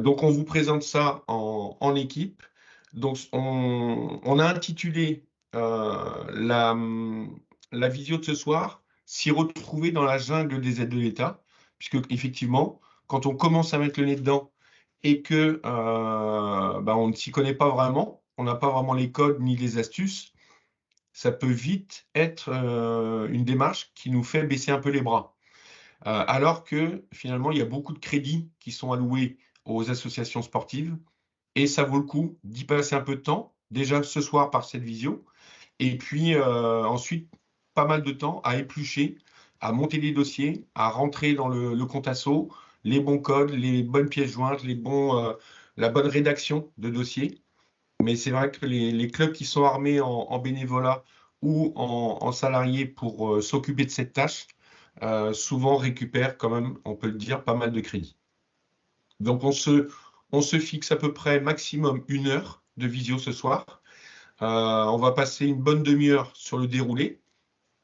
Donc, on vous présente ça en équipe. Donc, on a intitulé la visio de ce soir «S'y retrouver dans la jungle des aides de l'État», puisque effectivement, quand on commence à mettre le nez dedans et que on ne s'y connaît pas vraiment, on n'a pas vraiment les codes ni les astuces, ça peut vite être une démarche qui nous fait baisser un peu les bras. Alors que finalement, il y a beaucoup de crédits qui sont alloués aux associations sportives et ça vaut le coup d'y passer un peu de temps, déjà ce soir par cette visio, et puis ensuite pas mal de temps à éplucher, à monter des dossiers, à rentrer dans le compte asso, les bons codes, les bonnes pièces jointes, la bonne rédaction de dossier. Mais c'est vrai que les clubs qui sont armés en bénévolat ou en salariés pour s'occuper de cette tâche, souvent récupèrent quand même, on peut le dire, pas mal de crédits. Donc on se fixe à peu près maximum 1 heure de visio ce soir. On va passer une bonne demi-heure sur le déroulé.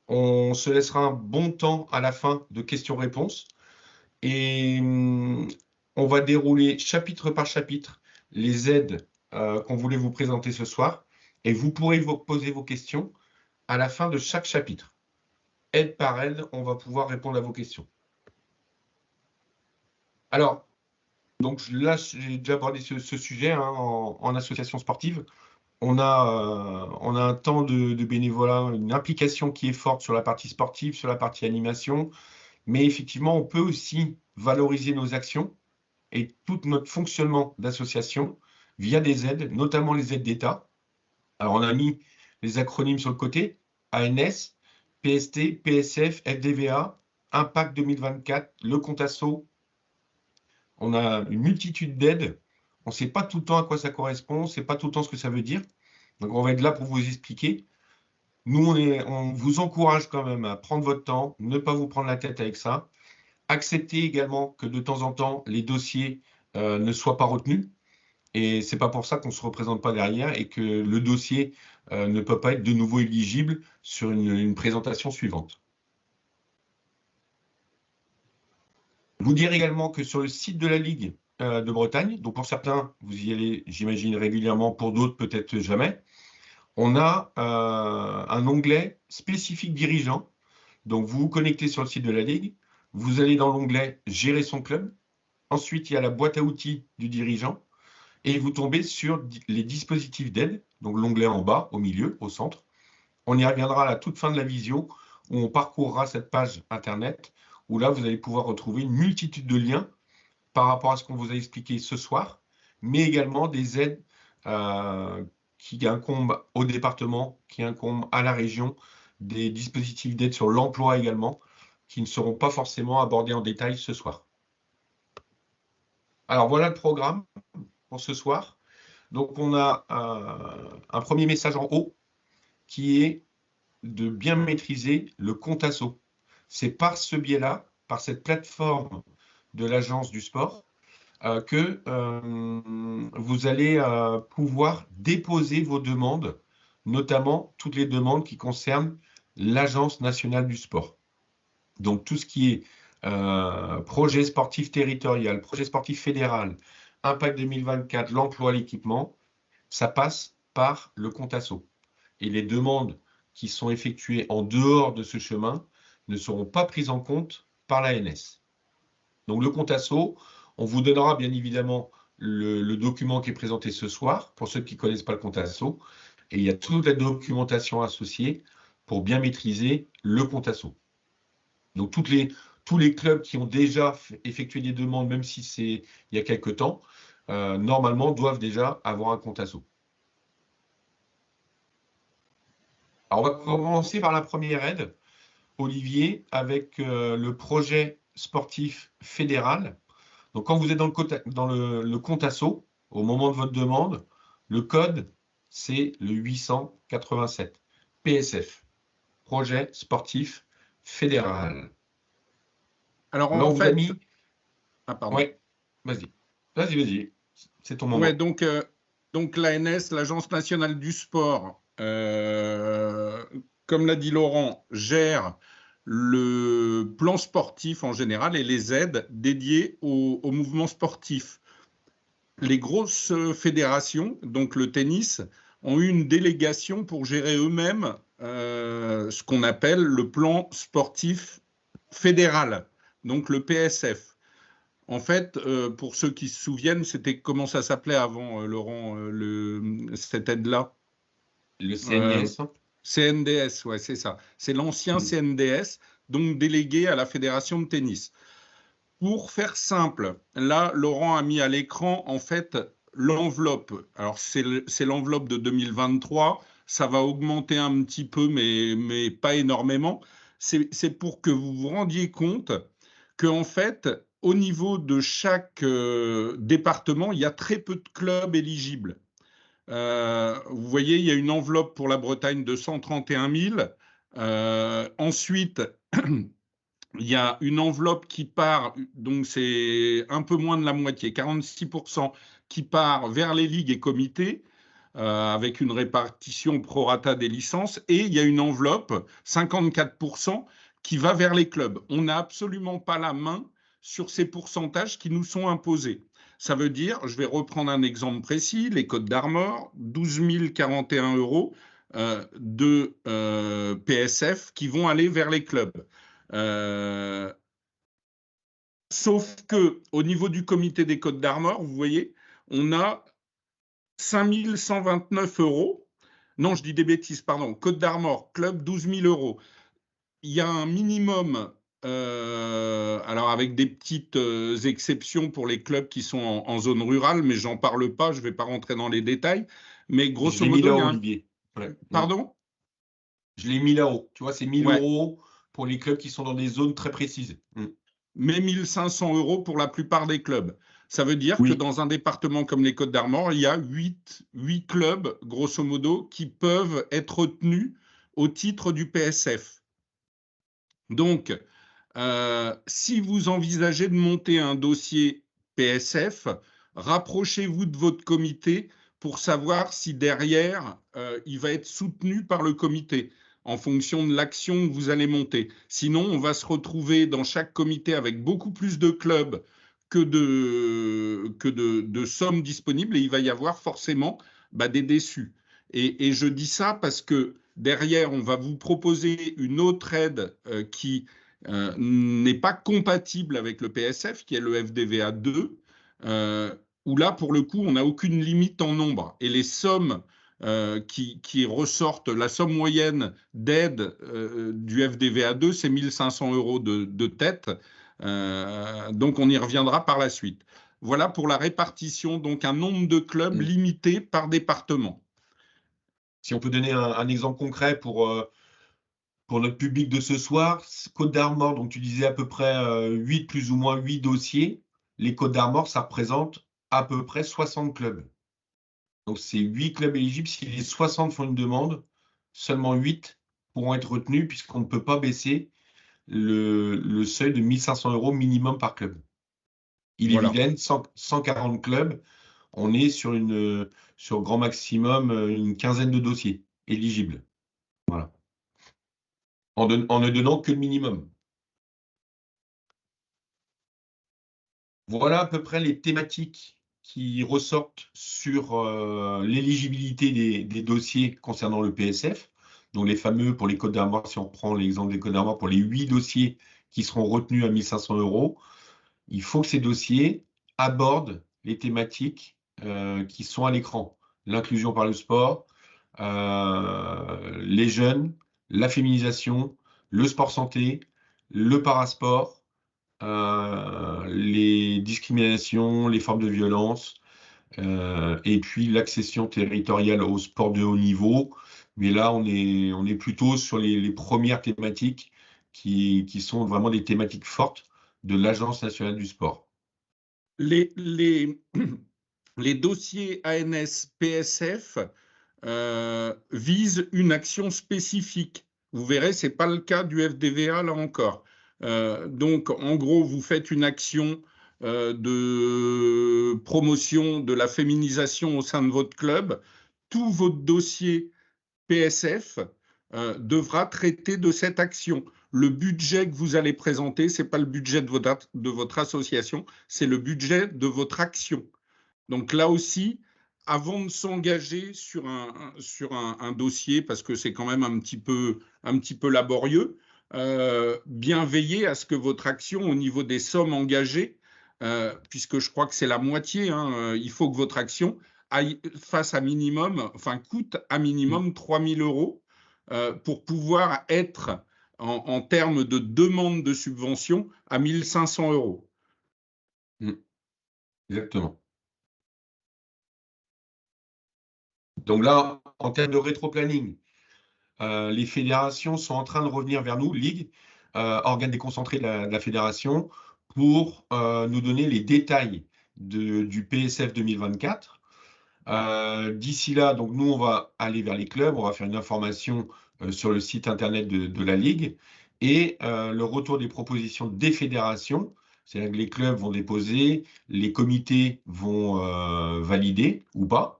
On se laissera un bon temps à la fin de questions-réponses. Et on va dérouler chapitre par chapitre les aides qu'on voulait vous présenter ce soir. Et vous pourrez vous poser vos questions à la fin de chaque chapitre. Aide par aide, on va pouvoir répondre à vos questions. Alors, donc là, j'ai déjà abordé ce sujet en association sportive. On a un temps de bénévolat, une implication qui est forte sur la partie sportive, sur la partie animation. Mais effectivement, on peut aussi valoriser nos actions et tout notre fonctionnement d'association via des aides, notamment les aides d'État. Alors, on a mis les acronymes sur le côté, ANS, PST, PSF, FDVA, Impact 2024, le compte asso. On a une multitude d'aides. On ne sait pas tout le temps à quoi ça correspond, on ne sait pas tout le temps ce que ça veut dire. Donc, on va être là pour vous expliquer. Nous, on vous encourage quand même à prendre votre temps, ne pas vous prendre la tête avec ça. Acceptez également que de temps en temps, les dossiers ne soient pas retenus. Et ce n'est pas pour ça qu'on ne se représente pas derrière et que le dossier ne peut pas être de nouveau éligible sur une présentation suivante. Vous dire également que sur le site de la Ligue de Bretagne, donc pour certains, vous y allez, j'imagine, régulièrement, pour d'autres, peut-être jamais, on a un onglet spécifique dirigeant. Donc, vous vous connectez sur le site de la Ligue, vous allez dans l'onglet « Gérer son club ». Ensuite, il y a la boîte à outils du dirigeant et vous tombez sur les dispositifs d'aide, donc l'onglet en bas, au milieu, au centre. On y reviendra à la toute fin de la visio où on parcourra cette page Internet où là, vous allez pouvoir retrouver une multitude de liens par rapport à ce qu'on vous a expliqué ce soir, mais également des aides qui incombent au département, qui incombent à la région, des dispositifs d'aide sur l'emploi également, qui ne seront pas forcément abordés en détail ce soir. Alors voilà le programme pour ce soir. Donc on a un premier message en haut qui est de bien maîtriser le compte asso. C'est par ce biais-là, par cette plateforme de l'agence du sport, que vous allez pouvoir déposer vos demandes, notamment toutes les demandes qui concernent l'Agence nationale du sport. Donc tout ce qui est projet sportif territorial, projet sportif fédéral, Impact 2024, l'emploi, l'équipement, ça passe par le compte asso. Et les demandes qui sont effectuées en dehors de ce chemin ne seront pas prises en compte par l'ANS. Donc le compte asso, on vous donnera bien évidemment le document qui est présenté ce soir, pour ceux qui ne connaissent pas le compte asso, et il y a toute la documentation associée pour bien maîtriser le compte asso. Donc tous les clubs qui ont déjà effectué des demandes, même si c'est il y a quelques temps, normalement doivent déjà avoir un compte asso. Alors on va commencer par la première aide, Olivier, avec le projet sportif fédéral. Donc quand vous êtes dans le compte asso, au moment de votre demande, le code, c'est le 887. PSF, projet sportif fédéral. Alors Là, en on vous a fait, mis... ah pardon. Ouais, vas-y. Vas-y, c'est ton moment. Ouais, donc l'ANS, l'Agence nationale du sport, comme l'a dit Laurent, gère le plan sportif en général et les aides dédiées au mouvement sportif. les grosses fédérations, donc le tennis, ont eu une délégation pour gérer eux-mêmes ce qu'on appelle le plan sportif fédéral, donc le PSF. En fait, pour ceux qui se souviennent, c'était comment ça s'appelait avant, Laurent, cette aide-là? Le Euh, CNDS, hein. CNDS, ouais, c'est ça. C'est l'ancien Mm. CNDS, donc délégué à la fédération de tennis. Pour faire simple, là, Laurent a mis à l'écran, en fait, l'enveloppe. Alors, c'est l'enveloppe de 2023. Ça va augmenter un petit peu, mais pas énormément. C'est pour que vous vous rendiez compte qu'en fait, au niveau de chaque département, il y a très peu de clubs éligibles. Vous voyez, il y a une enveloppe pour la Bretagne de 131 000. Ensuite, il y a une enveloppe qui part, donc c'est un peu moins de la moitié, 46%, qui part vers les ligues et comités, avec une répartition prorata des licences, et il y a une enveloppe, 54%, qui va vers les clubs. On n'a absolument pas la main sur ces pourcentages qui nous sont imposés. Ça veut dire, je vais reprendre un exemple précis, les Côtes d'Armor, 12 041 euros de PSF qui vont aller vers les clubs. Euh, Sauf que au niveau du comité des Côtes d'Armor, vous voyez, on a 5 129 euros. Non, je dis des bêtises, pardon. Côtes d'Armor, club, 12 000 euros. Il y a un minimum, alors avec des petites exceptions pour les clubs qui sont en zone rurale, mais j'en parle pas, je ne vais pas rentrer dans les détails. Mais Je grosso l'ai mis modo, il y là-haut, a un... Olivier. Ouais. Mm. Pardon? Je l'ai mis là-haut. Tu vois, c'est 1000 Ouais, euros pour les clubs qui sont dans des zones très précises. Mm. mais 1 500 euros pour la plupart des clubs. Ça veut dire que Oui. dans un département comme les Côtes d'Armor, il y a 8 clubs, grosso modo, qui peuvent être retenus au titre du PSF. Donc, si vous envisagez de monter un dossier PSF, rapprochez-vous de votre comité pour savoir si derrière, il va être soutenu par le comité en fonction de l'action que vous allez monter. Sinon, on va se retrouver dans chaque comité avec beaucoup plus de clubs que de sommes disponibles et il va y avoir forcément des déçus. Et je dis ça parce que derrière, on va vous proposer une autre aide qui n'est pas compatible avec le PSF, qui est le FDVA 2, où là, pour le coup, on n'a aucune limite en nombre. Et les sommes qui ressortent, la somme moyenne d'aide du FDVA 2, c'est 1 500 euros de tête. Donc, on y reviendra par la suite. Voilà pour la répartition, donc un nombre de clubs Mm. limité par département. Si on peut donner un exemple concret pour notre public de ce soir, Côte d'Armor, donc tu disais à peu près 8, plus ou moins 8 dossiers. Les Côtes d'Armor, ça représente à peu près 60 clubs. Donc c'est 8 clubs éligibles. Si les 60 font une demande, seulement 8 pourront être retenus puisqu'on ne peut pas baisser le seuil de 1 500 euros minimum par club. Voilà. Ille-et-Vilaine, 140 clubs, on est sur grand maximum une quinzaine de dossiers éligibles. Voilà. En ne donnant que le minimum. Voilà à peu près les thématiques qui ressortent sur l'éligibilité des dossiers concernant le PSF. Donc les fameux, pour les Côtes d'Armor, si on prend l'exemple des Côtes d'Armor, pour les 8 dossiers qui seront retenus à 1 500 euros, il faut que ces dossiers abordent les thématiques qui sont à l'écran. L'inclusion par le sport, les jeunes, la féminisation, le sport santé, le parasport, les discriminations, les formes de violence, et puis l'accession territoriale au sport de haut niveau. Mais là, on est plutôt sur les premières thématiques qui sont vraiment des thématiques fortes de l'Agence nationale du sport. Les, les, les dossiers ANS PSF visent une action spécifique. Vous verrez, ce n'est pas le cas du FDVA là encore. Donc, en gros, vous faites une action de promotion de la féminisation au sein de votre club. Tout votre dossier PSF devra traiter de cette action. Le budget que vous allez présenter, ce n'est pas le budget de votre association, c'est le budget de votre action. Donc là aussi, avant de s'engager sur un dossier, parce que c'est quand même un petit peu laborieux, bien veiller à ce que votre action au niveau des sommes engagées, puisque je crois que c'est la moitié, hein, il faut que votre action coûte à minimum 3 000 € pour pouvoir être en termes de demande de subvention à 1 500 €. Exactement. Donc là, en termes de rétro-planning, les fédérations sont en train de revenir vers nous, Ligue, organe déconcentré de la fédération, pour nous donner les détails du PSF 2024. D'ici là, donc nous, on va aller vers les clubs, on va faire une information sur le site internet de la Ligue, et le retour des propositions des fédérations, c'est-à-dire que les clubs vont déposer, les comités vont valider ou pas,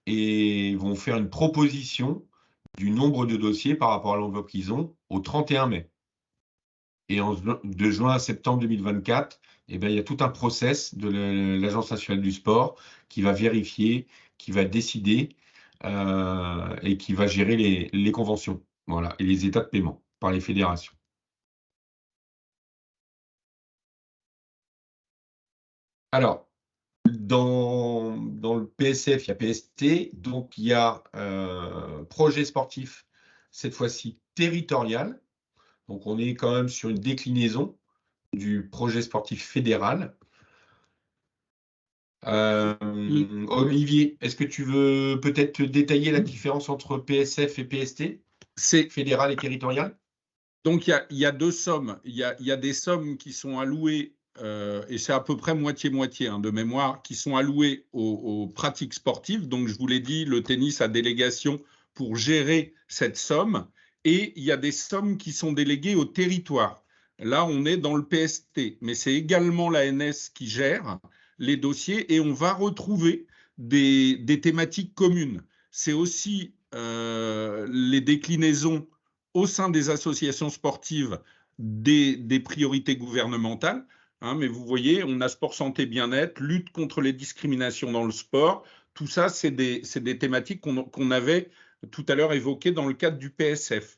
et vont faire une proposition du nombre de dossiers par rapport à l'enveloppe qu'ils ont au 31 mai. Et de juin à septembre 2024, eh bien, il y a tout un process de l'Agence nationale du sport qui va vérifier, qui va décider et qui va gérer les conventions, voilà, et les états de paiement par les fédérations. Alors, dans le PSF, il y a PST, donc il y a projet sportif, cette fois-ci territorial. Donc on est quand même sur une déclinaison du projet sportif fédéral. Olivier, est-ce que tu veux peut-être détailler la différence entre PSF et PST, fédéral et territorial? Donc il y a deux sommes. Il y a des sommes qui sont allouées, et c'est à peu près moitié-moitié de mémoire, qui sont allouées aux pratiques sportives. Donc je vous l'ai dit, le tennis a délégation pour gérer cette somme. Et il y a des sommes qui sont déléguées au territoire. Là, on est dans le PST, mais c'est également l'ANS qui gère les dossiers et on va retrouver des thématiques communes. C'est aussi les déclinaisons au sein des associations sportives des priorités gouvernementales. Mais vous voyez, on a sport, santé, bien-être, lutte contre les discriminations dans le sport. Tout ça, c'est des thématiques qu'on avait tout à l'heure évoquées dans le cadre du PSF.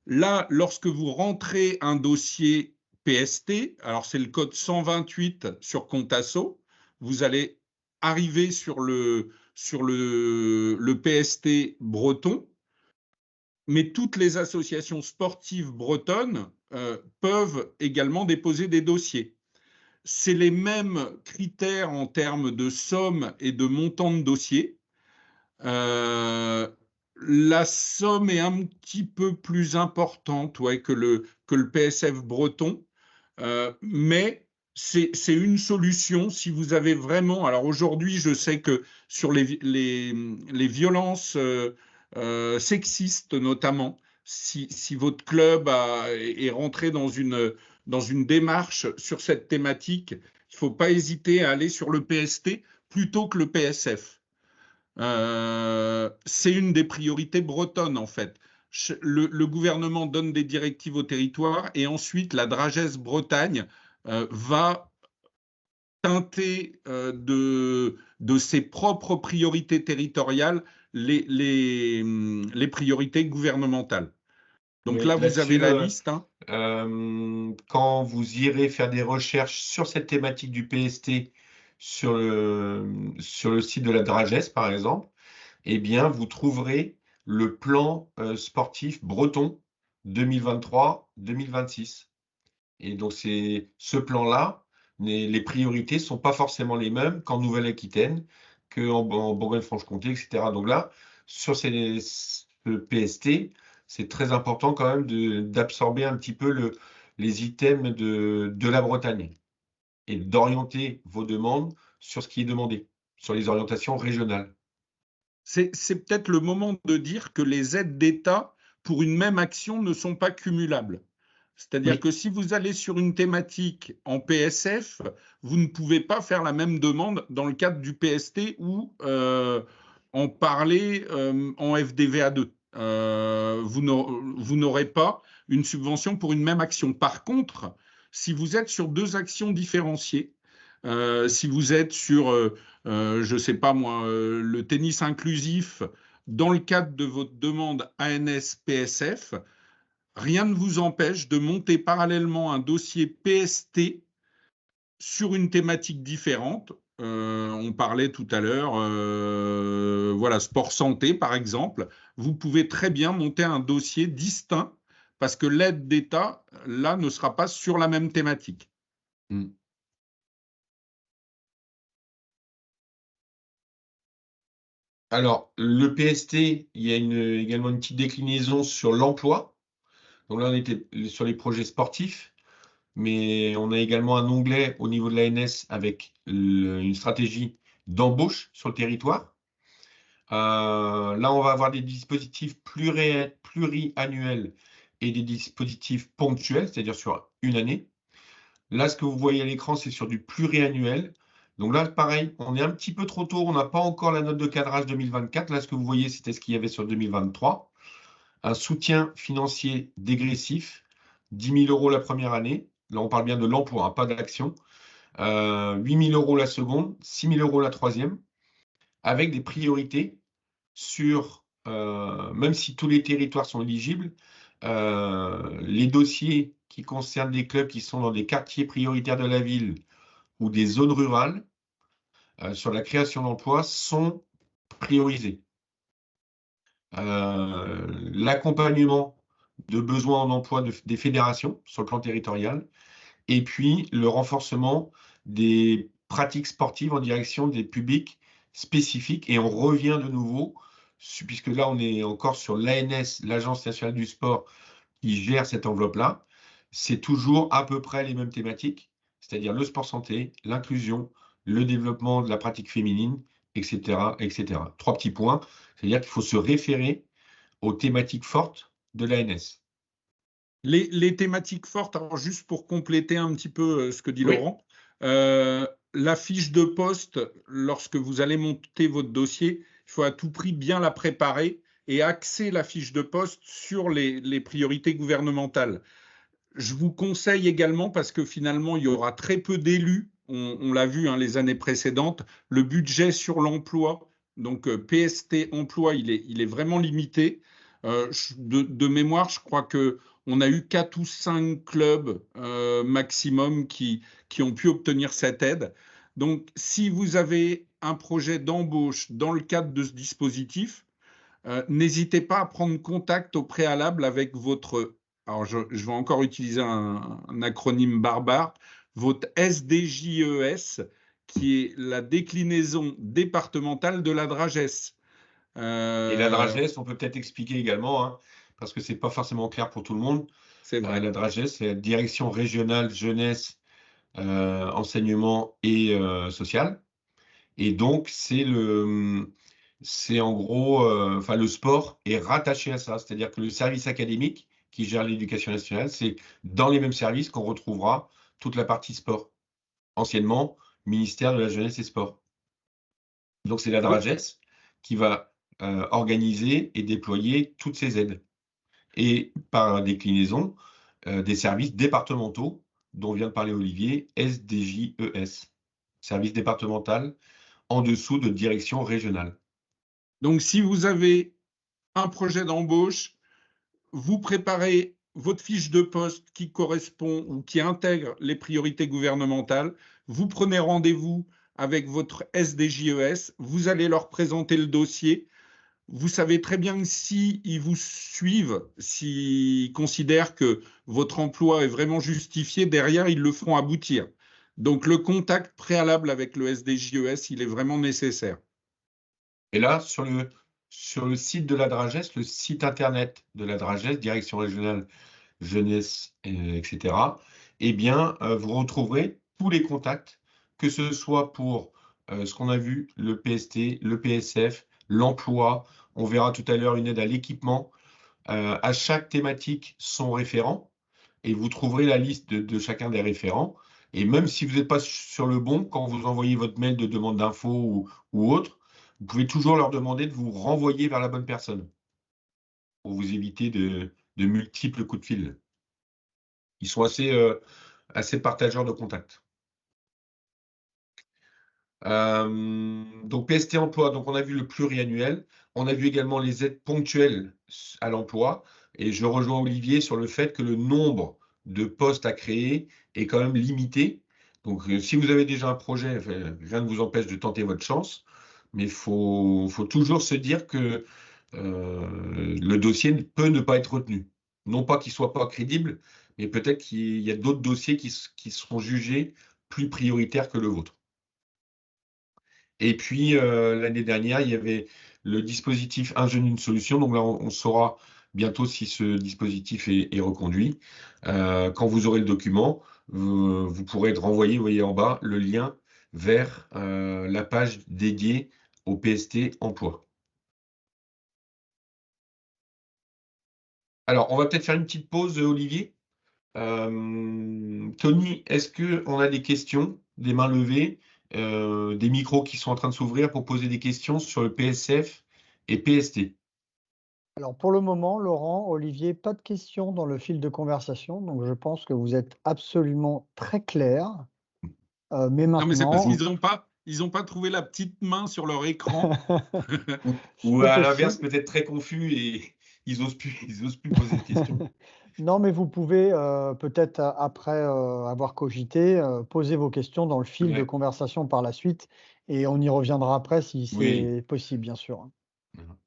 Là, lorsque vous rentrez un dossier PST, alors c'est le code 128 sur Contasso, vous allez arriver sur le PST breton, mais toutes les associations sportives bretonnes peuvent également déposer des dossiers. C'est les mêmes critères en termes de somme et de montant de dossier. La somme est un petit peu plus importante que le PSF breton, mais c'est une solution si vous avez vraiment… Alors aujourd'hui, je sais que sur les violences sexistes notamment, si votre club est rentré dans une démarche sur cette thématique, il ne faut pas hésiter à aller sur le PST plutôt que le PSF. C'est une des priorités bretonnes, en fait. Le gouvernement donne des directives au territoire et ensuite la Dragesse Bretagne va teinter de ses propres priorités territoriales les priorités gouvernementales. Donc là, vous avez la liste. Quand vous irez faire des recherches sur cette thématique du PST sur le site de la Dragesse, par exemple, eh bien, vous trouverez le plan sportif breton 2023-2026. Et donc, c'est ce plan-là, les priorités ne sont pas forcément les mêmes qu'en Nouvelle-Aquitaine, qu'en Bourgogne-Franche-Comté, etc. Donc là, sur ce PST, c'est très important quand même d'absorber un petit peu les items de la Bretagne et d'orienter vos demandes sur ce qui est demandé, sur les orientations régionales. C'est peut-être le moment de dire que les aides d'État pour une même action ne sont pas cumulables. C'est-à-dire que si vous allez sur une thématique en PSF, vous ne pouvez pas faire la même demande dans le cadre du PST ou en parler en FDVA2. Vous n'aurez pas une subvention pour une même action. Par contre, si vous êtes sur deux actions différenciées, Si vous êtes sur, je ne sais pas moi, le tennis inclusif, dans le cadre de votre demande ANS-PSF, rien ne vous empêche de monter parallèlement un dossier PST sur une thématique différente. On parlait tout à l'heure, voilà, sport santé par exemple. Vous pouvez très bien monter un dossier distinct parce que l'aide d'État, là, ne sera pas sur la même thématique. Mm. Alors, le PST, il y a également une petite déclinaison sur l'emploi. Donc là, on était sur les projets sportifs, mais on a également un onglet au niveau de l'ANS avec une stratégie d'embauche sur le territoire. Là, on va avoir des dispositifs pluriannuels et des dispositifs ponctuels, c'est-à-dire sur une année. Là, ce que vous voyez à l'écran, c'est sur du pluriannuel. Donc là, pareil, on est un petit peu trop tôt, on n'a pas encore la note de cadrage 2024. Là, ce que vous voyez, c'était ce qu'il y avait sur 2023. Un soutien financier dégressif, 10 000 € la première année. Là, on parle bien de l'emploi, hein, pas d'action. 8 000 € la seconde, 6 000 € la troisième, avec des priorités sur, même si tous les territoires sont éligibles, les dossiers qui concernent des clubs qui sont dans des quartiers prioritaires de la ville ou des zones rurales, sur la création d'emplois, sont priorisés. L'accompagnement de besoins en emploi des fédérations sur le plan territorial, et puis le renforcement des pratiques sportives en direction des publics spécifiques. Et on revient de nouveau, puisque là on est encore sur l'ANS, l'Agence nationale du sport, qui gère cette enveloppe-là. C'est toujours à peu près les mêmes thématiques, c'est-à-dire le sport santé, l'inclusion, le développement de la pratique féminine, etc., etc. Trois petits points, c'est-à-dire qu'il faut se référer aux thématiques fortes de l'ANS. Les thématiques fortes, alors juste pour compléter un petit peu ce que dit Oui. Laurent, la fiche de poste, lorsque vous allez monter votre dossier, il faut à tout prix bien la préparer et axer la fiche de poste sur les priorités gouvernementales. Je vous conseille également, parce que finalement, il y aura très peu d'élus, on l'a vu hein, les années précédentes, le budget sur l'emploi, donc PST emploi, il est vraiment limité. De mémoire, je crois qu'on a eu 4 ou 5 clubs maximum qui ont pu obtenir cette aide. Donc, si vous avez un projet d'embauche dans le cadre de ce dispositif, n'hésitez pas à prendre contact au préalable avec votre, alors je vais encore utiliser un acronyme barbare, votre SDJES, qui est la déclinaison départementale de la DRAGES. Et la DRAGES, on peut peut-être expliquer également, hein, parce que ce n'est pas forcément clair pour tout le monde. C'est vrai. La DRAGES, c'est la Direction régionale jeunesse, enseignement et social. Et donc, c'est en gros, enfin, le sport est rattaché à ça. C'est-à-dire que le service académique qui gère l'éducation nationale, c'est dans les mêmes services qu'on retrouvera toute la partie sport. Anciennement, ministère de la Jeunesse et Sport. Donc, c'est la DRAGES qui va organiser et déployer toutes ces aides. Et par déclinaison, des services départementaux dont vient de parler Olivier, SDJES, service départemental en dessous de direction régionale. Donc, si vous avez un projet d'embauche, vous préparez votre fiche de poste qui correspond ou qui intègre les priorités gouvernementales, vous prenez rendez-vous avec votre SDJES, vous allez leur présenter le dossier. Vous savez très bien que s'ils vous suivent, s'ils considèrent que votre emploi est vraiment justifié, derrière, ils le feront aboutir. Donc, le contact préalable avec le SDJES, il est vraiment nécessaire. Et là, sur le site de la DRAGES, le site internet de la DRAGES, Direction régionale jeunesse, etc., eh bien, vous retrouverez tous les contacts, que ce soit pour ce qu'on a vu, le PST, le PSF, l'emploi. On verra tout à l'heure une aide à l'équipement. À chaque thématique, son référent, et vous trouverez la liste de chacun des référents. Et même si vous n'êtes pas sur le bon, quand vous envoyez votre mail de demande d'info ou autre, vous pouvez toujours leur demander de vous renvoyer vers la bonne personne pour vous éviter de multiples coups de fil. Ils sont assez partageurs de contacts. Donc PST emploi, donc on a vu le pluriannuel, on a vu également les aides ponctuelles à l'emploi, et je rejoins Olivier sur le fait que le nombre de postes à créer est quand même limité. Donc si vous avez déjà un projet, rien ne vous empêche de tenter votre chance, mais il faut toujours se dire que le dossier peut ne pas être retenu. Non pas qu'il soit pas crédible, mais peut-être qu'il y a d'autres dossiers qui seront jugés plus prioritaires que le vôtre. Et puis, l'année dernière, il y avait le dispositif Un jeune, une solution. Donc là, on saura bientôt si ce dispositif est reconduit. Quand vous aurez le document, vous pourrez être renvoyé, vous voyez en bas, le lien vers la page dédiée au PST emploi. Alors, on va peut-être faire une petite pause, Olivier. Tony, est-ce qu'on a des questions, des mains levées, des micros qui sont en train de s'ouvrir pour poser des questions sur le PSF et PST? Alors pour le moment, Laurent, Olivier, pas de questions dans le fil de conversation, donc je pense que vous êtes absolument très clair. Mais Non, mais c'est parce maintenant, qu'ils n'ont pas trouvé la petite main sur leur écran. Ou c'est à l'inverse, possible. peut-être très confus et ils osent plus poser de questions. Non, mais vous pouvez peut-être après avoir cogité, poser vos questions dans le fil de Ouais, conversation par la suite, et on y reviendra après si oui. c'est possible, bien sûr, hein.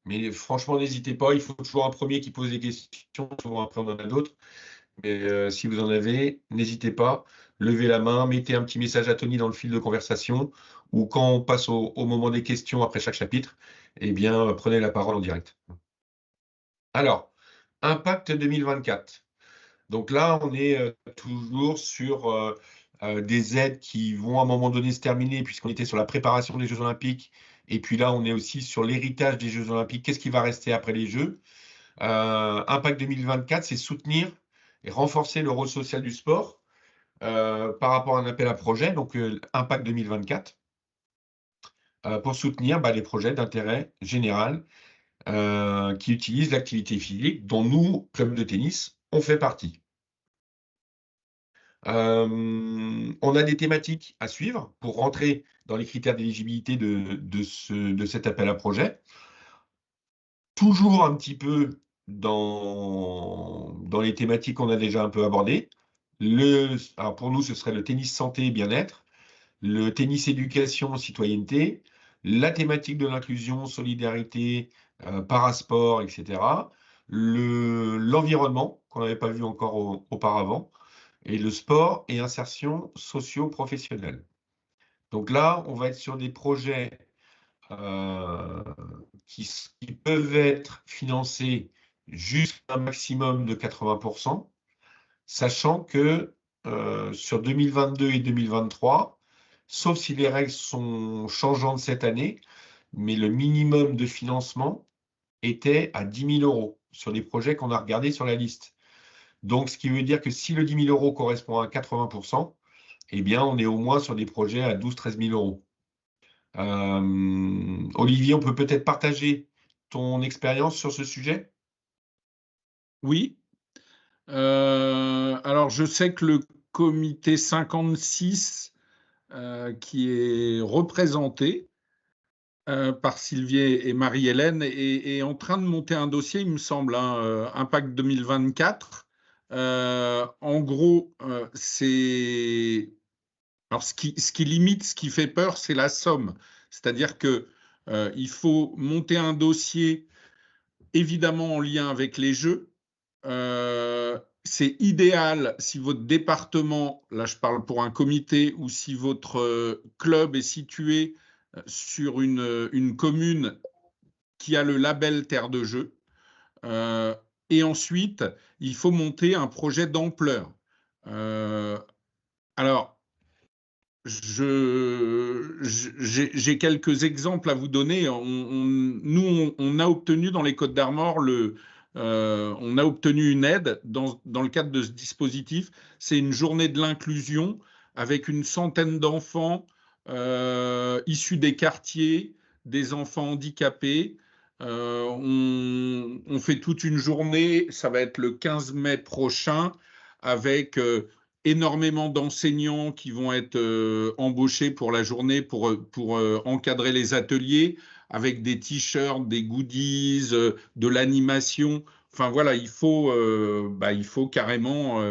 Mais franchement, n'hésitez pas, il faut toujours un premier qui pose des questions, souvent après on en a d'autres. Mais si vous en avez, n'hésitez pas, levez la main, mettez un petit message à Tony dans le fil de conversation, ou quand on passe au moment des questions après chaque chapitre, eh bien, prenez la parole en direct. Alors, Impact 2024. Donc là, on est toujours sur des aides qui vont à un moment donné se terminer, puisqu'on était sur la préparation des Jeux Olympiques, et puis là, on est aussi sur l'héritage des Jeux Olympiques. Qu'est-ce qui va rester après les Jeux? Impact 2024, c'est soutenir et renforcer le rôle social du sport par rapport à un appel à projet, donc Impact 2024, pour soutenir les projets d'intérêt général qui utilisent l'activité physique, dont nous, club de tennis, on fait partie. On a des thématiques à suivre pour rentrer dans les critères d'éligibilité de cet appel à projet. Toujours un petit peu dans les thématiques qu'on a déjà un peu abordées. Alors pour nous, ce serait le tennis santé et bien-être, le tennis éducation citoyenneté, la thématique de l'inclusion, solidarité, parasport, etc. L'environnement, qu'on n'avait pas vu encore auparavant, et le sport et insertion socio-professionnelle. Donc là, on va être sur des projets euh, qui peuvent être financés jusqu'à un maximum de 80%, sachant que sur 2022 et 2023, sauf si les règles sont changeantes cette année, mais le minimum de financement était à 10 000 euros sur les projets qu'on a regardés sur la liste. Donc, ce qui veut dire que si le 10 000 euros correspond à 80%, eh bien, on est au moins sur des projets à 12 000 à 13 000 euros. Olivier, on peut peut-être partager ton expérience sur ce sujet? Oui. Alors, je sais que le comité 56, qui est représenté par Sylvie et Marie-Hélène, est en train de monter un dossier, il me semble, Impact 2024. En gros, c'est... Alors, ce qui limite, ce qui fait peur, c'est la somme. C'est-à-dire que il faut monter un dossier, évidemment en lien avec les Jeux. C'est idéal si votre département, là je parle pour un comité, ou si votre club est situé sur une commune qui a le label Terre de Jeux. Et ensuite, il faut monter un projet d'ampleur. Alors, j'ai quelques exemples à vous donner. Nous, on a obtenu dans les Côtes d'Armor on a obtenu une aide dans le cadre de ce dispositif. C'est une journée de l'inclusion avec une centaine d'enfants issus des quartiers, des enfants handicapés. On fait toute une journée, ça va être le 15 mai prochain, avec énormément d'enseignants qui vont être embauchés pour la journée pour encadrer les ateliers, avec des t-shirts, des goodies, de l'animation. Enfin voilà, il faut carrément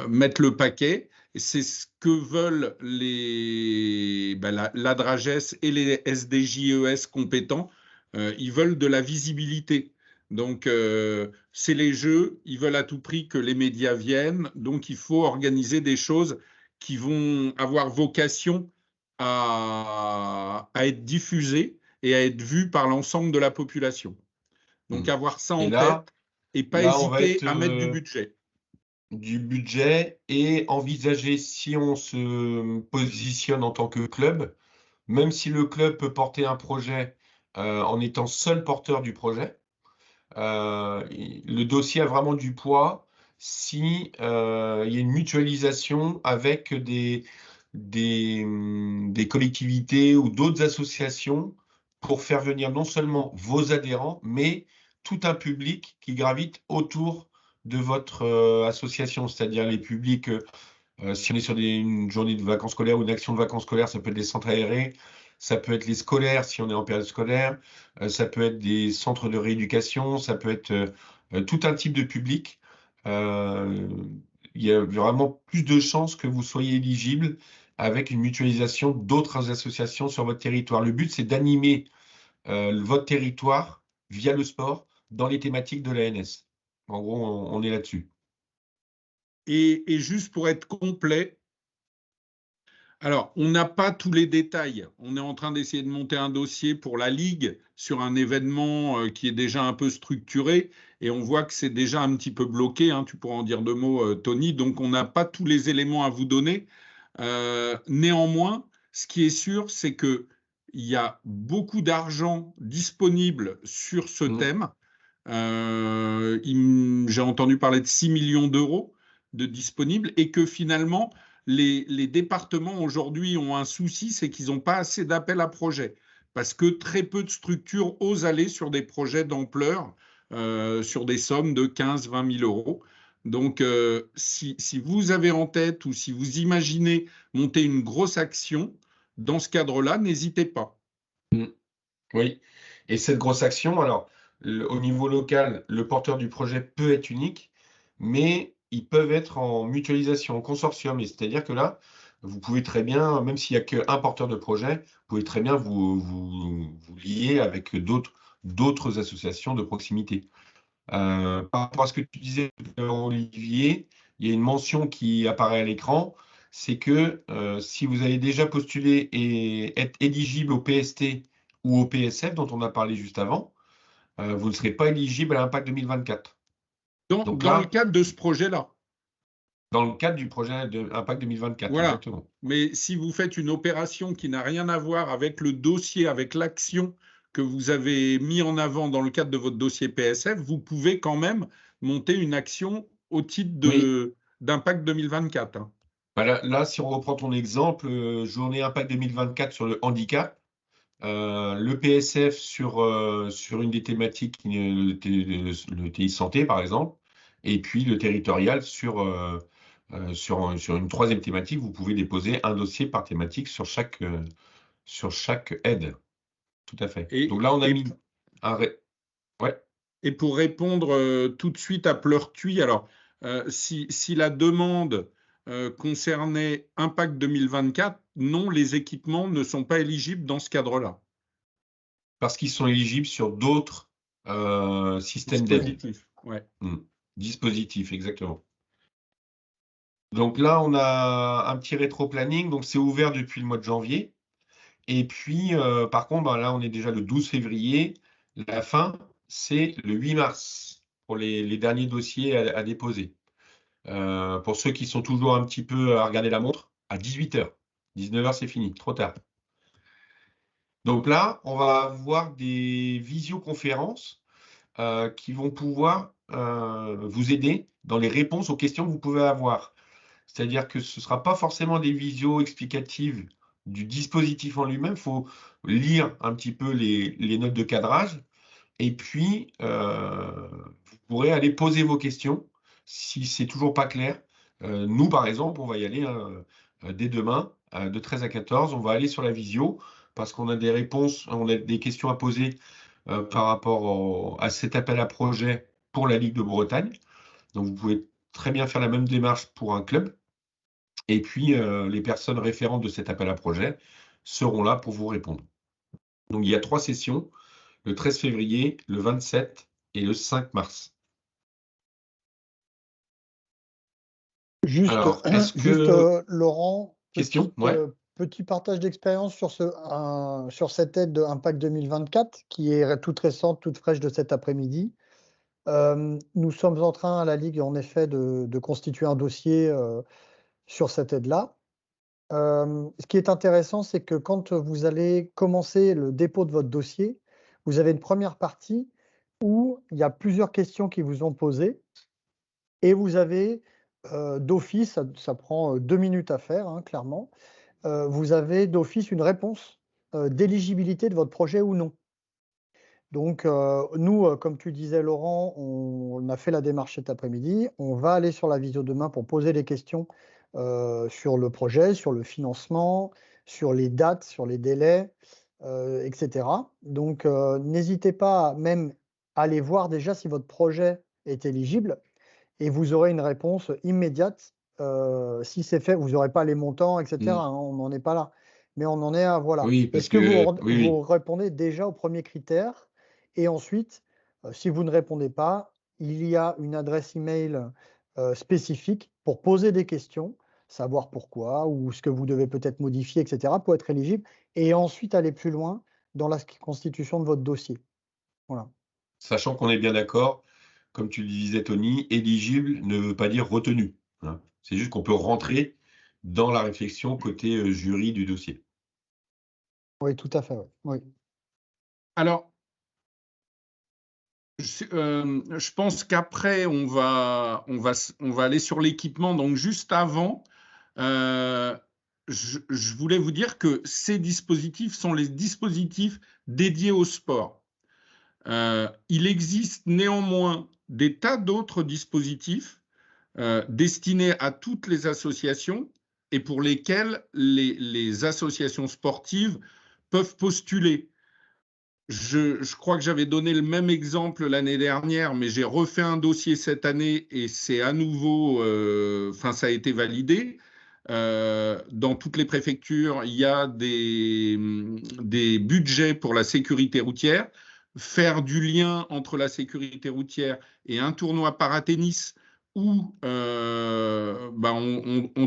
mettre le paquet. C'est ce que veulent la Drages et les SDJES compétents. Ils veulent de la visibilité. Donc, c'est les jeux, ils veulent à tout prix que les médias viennent, donc il faut organiser des choses qui vont avoir vocation à être diffusées et à être vues par l'ensemble de la population. Donc, avoir ça Et en là, tête et pas on va hésiter être à mettre du budget. Et envisager, si on se positionne en tant que club, même si le club peut porter un projet en étant seul porteur du projet, le dossier a vraiment du poids si il y a une mutualisation avec des collectivités ou d'autres associations pour faire venir non seulement vos adhérents, mais tout un public qui gravite autour de votre association, c'est-à-dire les publics. Si on est sur une journée de vacances scolaires ou une action de vacances scolaires, ça peut être des centres aérés, ça peut être les scolaires si on est en période scolaire, ça peut être des centres de rééducation, ça peut être tout un type de public. Euh, il y a vraiment plus de chances que vous soyez éligible avec une mutualisation d'autres associations sur votre territoire. Le but, c'est d'animer votre territoire via le sport dans les thématiques de l'ANS. En gros, on est là-dessus. Et juste pour être complet, alors, on n'a pas tous les détails. On est en train d'essayer de monter un dossier pour la Ligue sur un événement qui est déjà un peu structuré et on voit que c'est déjà un petit peu bloqué, hein. Tu pourras en dire deux mots, Tony. Donc, on n'a pas tous les éléments à vous donner. Néanmoins, ce qui est sûr, c'est qu'il y a beaucoup d'argent disponible sur ce thème. J'ai entendu parler de 6 millions d'euros de disponibles et que finalement, les départements aujourd'hui ont un souci, c'est qu'ils n'ont pas assez d'appels à projets parce que très peu de structures osent aller sur des projets d'ampleur, sur des sommes de 15-20 000 euros. Donc, si vous avez en tête ou si vous imaginez monter une grosse action, dans ce cadre-là, n'hésitez pas. Oui, et cette grosse action, alors, au niveau local, le porteur du projet peut être unique, mais ils peuvent être en mutualisation, en consortium. Et c'est-à-dire que là, vous pouvez très bien, même s'il n'y a qu'un porteur de projet, vous pouvez très bien vous lier avec d'autres associations de proximité. Par rapport à ce que tu disais, Olivier, il y a une mention qui apparaît à l'écran, c'est que si vous avez déjà postulé et être éligible au PST ou au PSF, dont on a parlé juste avant, vous ne serez pas éligible à l'Impact 2024. Donc Dans le là, cadre de ce projet-là. dans le cadre du projet de Impact 2024, voilà. Exactement. Mais si vous faites une opération qui n'a rien à voir avec le dossier, avec l'action que vous avez mis en avant dans le cadre de votre dossier PSF, vous pouvez quand même monter une action au titre d'Impact 2024. Hein. Là, si on reprend ton exemple, journée Impact 2024 sur le handicap, le PSF sur une des thématiques, le TI Santé par exemple, et puis le territorial sur une troisième thématique, vous pouvez déposer un dossier par thématique sur chaque aide. Tout à fait. Donc là, on a mis un... Ouais. Et pour répondre tout de suite à Pleurtuit, alors si la demande concernait Impact 2024, non, les équipements ne sont pas éligibles dans ce cadre-là. Parce qu'ils sont éligibles sur d'autres systèmes d'aide. Ouais. Dispositifs, exactement. Donc là, on a un petit rétro-planning. Donc c'est ouvert depuis le mois de janvier. Et puis, par contre, là, on est déjà le 12 février. La fin, c'est le 8 mars pour les derniers dossiers à déposer. Pour ceux qui sont toujours un petit peu à regarder la montre, à 18h. 19h, c'est fini, trop tard. Donc là, on va avoir des visioconférences qui vont pouvoir vous aider dans les réponses aux questions que vous pouvez avoir. C'est-à-dire que ce ne sera pas forcément des visios explicatives du dispositif en lui-même. Il faut lire un petit peu les notes de cadrage. Et puis, vous pourrez aller poser vos questions si c'est toujours pas clair Nous, par exemple, on va y aller dès demain, de 13 à 14. On va aller sur la visio parce qu'on a des réponses, on a des questions à poser par rapport à cet appel à projet pour la Ligue de Bretagne. Donc, vous pouvez très bien faire la même démarche pour un club. Et puis, les personnes référentes de cet appel à projet seront là pour vous répondre. Donc, il y a 3 sessions, le 13 février, le 27 et le 5 mars. Juste, Alors, est-ce que... Laurent, Question? Ouais. petit partage d'expérience sur cette aide de Impact 2024 qui est toute récente, toute fraîche de cet après-midi. Nous sommes en train à la Ligue, en effet, de constituer un dossier sur cette aide-là. Ce qui est intéressant, c'est que quand vous allez commencer le dépôt de votre dossier, vous avez une première partie où il y a plusieurs questions qui vous ont posées et vous avez d'office, ça prend 2 minutes à faire, hein, clairement, vous avez d'office une réponse d'éligibilité de votre projet ou non. Donc, nous, comme tu disais, Laurent, on a fait la démarche cet après-midi. On va aller sur la visio demain pour poser les questions sur le projet, sur le financement, sur les dates, sur les délais, etc. Donc, n'hésitez pas même à aller voir déjà si votre projet est éligible et vous aurez une réponse immédiate. Si c'est fait, vous n'aurez pas les montants, etc. hein, on n'en est pas là. Mais on en est à voilà. Oui, parce Est-ce que que... vous Oui, répondez déjà au premier critère? Et ensuite, si vous ne répondez pas, il y a une adresse email spécifique pour poser des questions, savoir pourquoi ou ce que vous devez peut-être modifier, etc. pour être éligible. Et ensuite aller plus loin dans la constitution de votre dossier. Voilà. sachant qu'on est bien d'accord, comme tu le disais, Tony, éligible ne veut pas dire retenu, hein. C'est juste qu'on peut rentrer dans la réflexion côté jury du dossier. Oui, tout à fait. Ouais. Oui. Alors, je pense qu'après, on va aller sur l'équipement. Donc, juste avant, je voulais vous dire que ces dispositifs sont les dispositifs dédiés au sport. Il existe néanmoins des tas d'autres dispositifs destinés à toutes les associations et pour lesquels les associations sportives peuvent postuler. Je crois que j'avais donné le même exemple l'année dernière, mais j'ai refait un dossier cette année et c'est à nouveau, ça a été validé. Dans toutes les préfectures, il y a des budgets pour la sécurité routière. Faire du lien entre la sécurité routière et un tournoi paratennis où on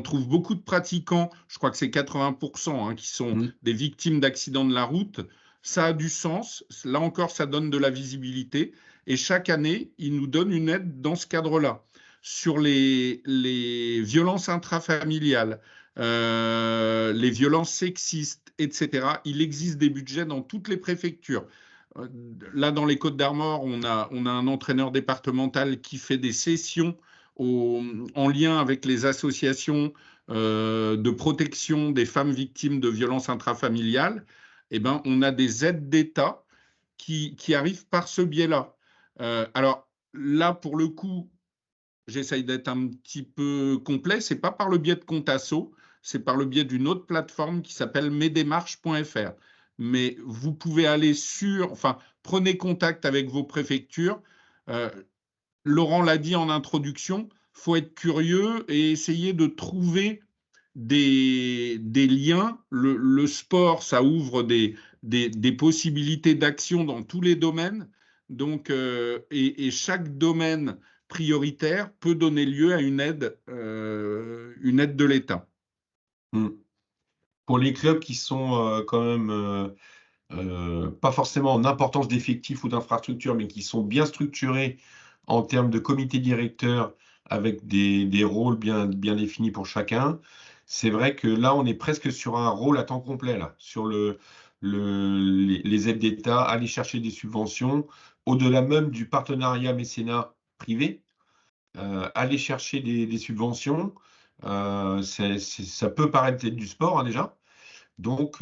trouve beaucoup de pratiquants, je crois que c'est 80% qui sont des victimes d'accidents de la route. Ça a du sens. Là encore, ça donne de la visibilité. Et chaque année, ils nous donnent une aide dans ce cadre-là. Sur les violences intrafamiliales, les violences sexistes, etc., il existe des budgets dans toutes les préfectures. Là, dans les Côtes-d'Armor, on a un entraîneur départemental qui fait des sessions en lien avec les associations de protection des femmes victimes de violences intrafamiliales. Eh ben, on a des aides d'État qui arrivent par ce biais-là. Alors là, pour le coup, j'essaye d'être un petit peu complet. Ce n'est pas par le biais de Contasso, c'est par le biais d'une autre plateforme qui s'appelle mesdémarches.fr. Mais vous pouvez aller prenez contact avec vos préfectures. Laurent l'a dit en introduction, il faut être curieux et essayer de trouver des liens. Le sport, ça ouvre des possibilités d'action dans tous les domaines. Donc, et chaque domaine prioritaire peut donner lieu à une aide de l'État. Pour les clubs qui sont quand même pas forcément en importance d'effectifs ou d'infrastructures, mais qui sont bien structurés en termes de comité directeur avec des rôles bien définis pour chacun, c'est vrai que là, on est presque sur un rôle à temps complet, là, sur les aides d'État, aller chercher des subventions, au-delà même du partenariat mécénat privé, aller chercher des subventions, ça peut paraître être du sport déjà. Donc,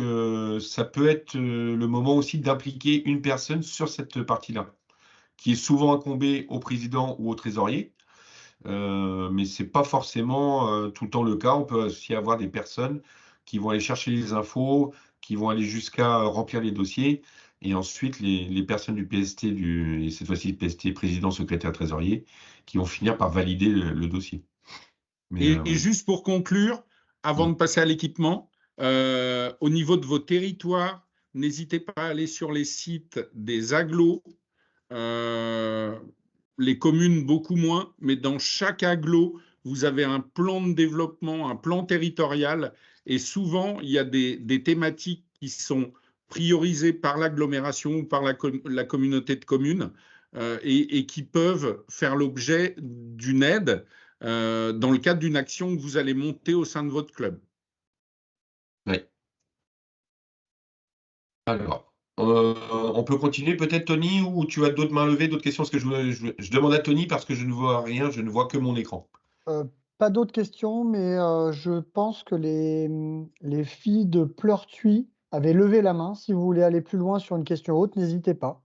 ça peut être le moment aussi d'impliquer une personne sur cette partie-là, qui est souvent incombée au président ou au trésorier. mais ce n'est pas forcément tout le temps le cas. On peut aussi avoir des personnes qui vont aller chercher les infos, qui vont aller jusqu'à remplir les dossiers, et ensuite les personnes du PST, et cette fois-ci PST, président, secrétaire, trésorier, qui vont finir par valider le dossier. Mais, Et juste pour conclure, avant de passer à l'équipement, au niveau de vos territoires, n'hésitez pas à aller sur les sites des agglos, les communes beaucoup moins, mais dans chaque agglo, vous avez un plan de développement, un plan territorial, et souvent, il y a des thématiques qui sont priorisées par l'agglomération ou par la communauté de communes et qui peuvent faire l'objet d'une aide dans le cadre d'une action que vous allez monter au sein de votre club. oui. Alors, on peut continuer peut-être, Tony, ou tu as d'autres mains levées, d'autres questions? Parce que je demande à Tony parce que je ne vois rien, je ne vois que mon écran. Pas d'autres questions, mais je pense que les filles de Pleurtuis avaient levé la main. Si vous voulez aller plus loin sur une question haute, n'hésitez pas.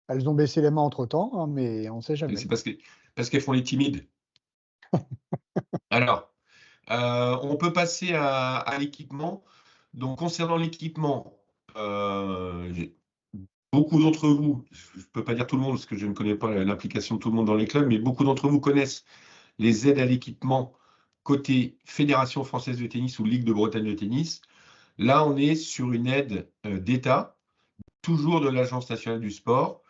Elles ont baissé les mains entre-temps, hein, mais on ne sait jamais. C'est parce qu'elles font les timides. Alors, on peut passer à l'équipement. Donc, concernant l'équipement, beaucoup d'entre vous, je ne peux pas dire tout le monde parce que je ne connais pas l'implication de tout le monde dans les clubs, mais beaucoup d'entre vous connaissent les aides à l'équipement côté Fédération française de tennis ou Ligue de Bretagne de tennis. Là, on est sur une aide d'État, toujours de l'Agence nationale du sport,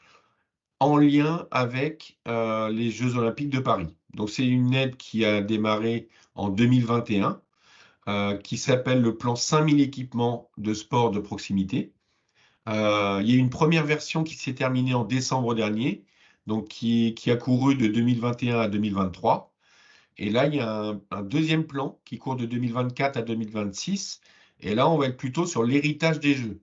en lien avec les Jeux olympiques de Paris. Donc, c'est une aide qui a démarré en 2021, qui s'appelle le plan 5000 équipements de sport de proximité. Il y a une première version qui s'est terminée en décembre dernier, donc qui a couru de 2021 à 2023. Et là, il y a un deuxième plan qui court de 2024 à 2026. Et là, on va être plutôt sur l'héritage des Jeux.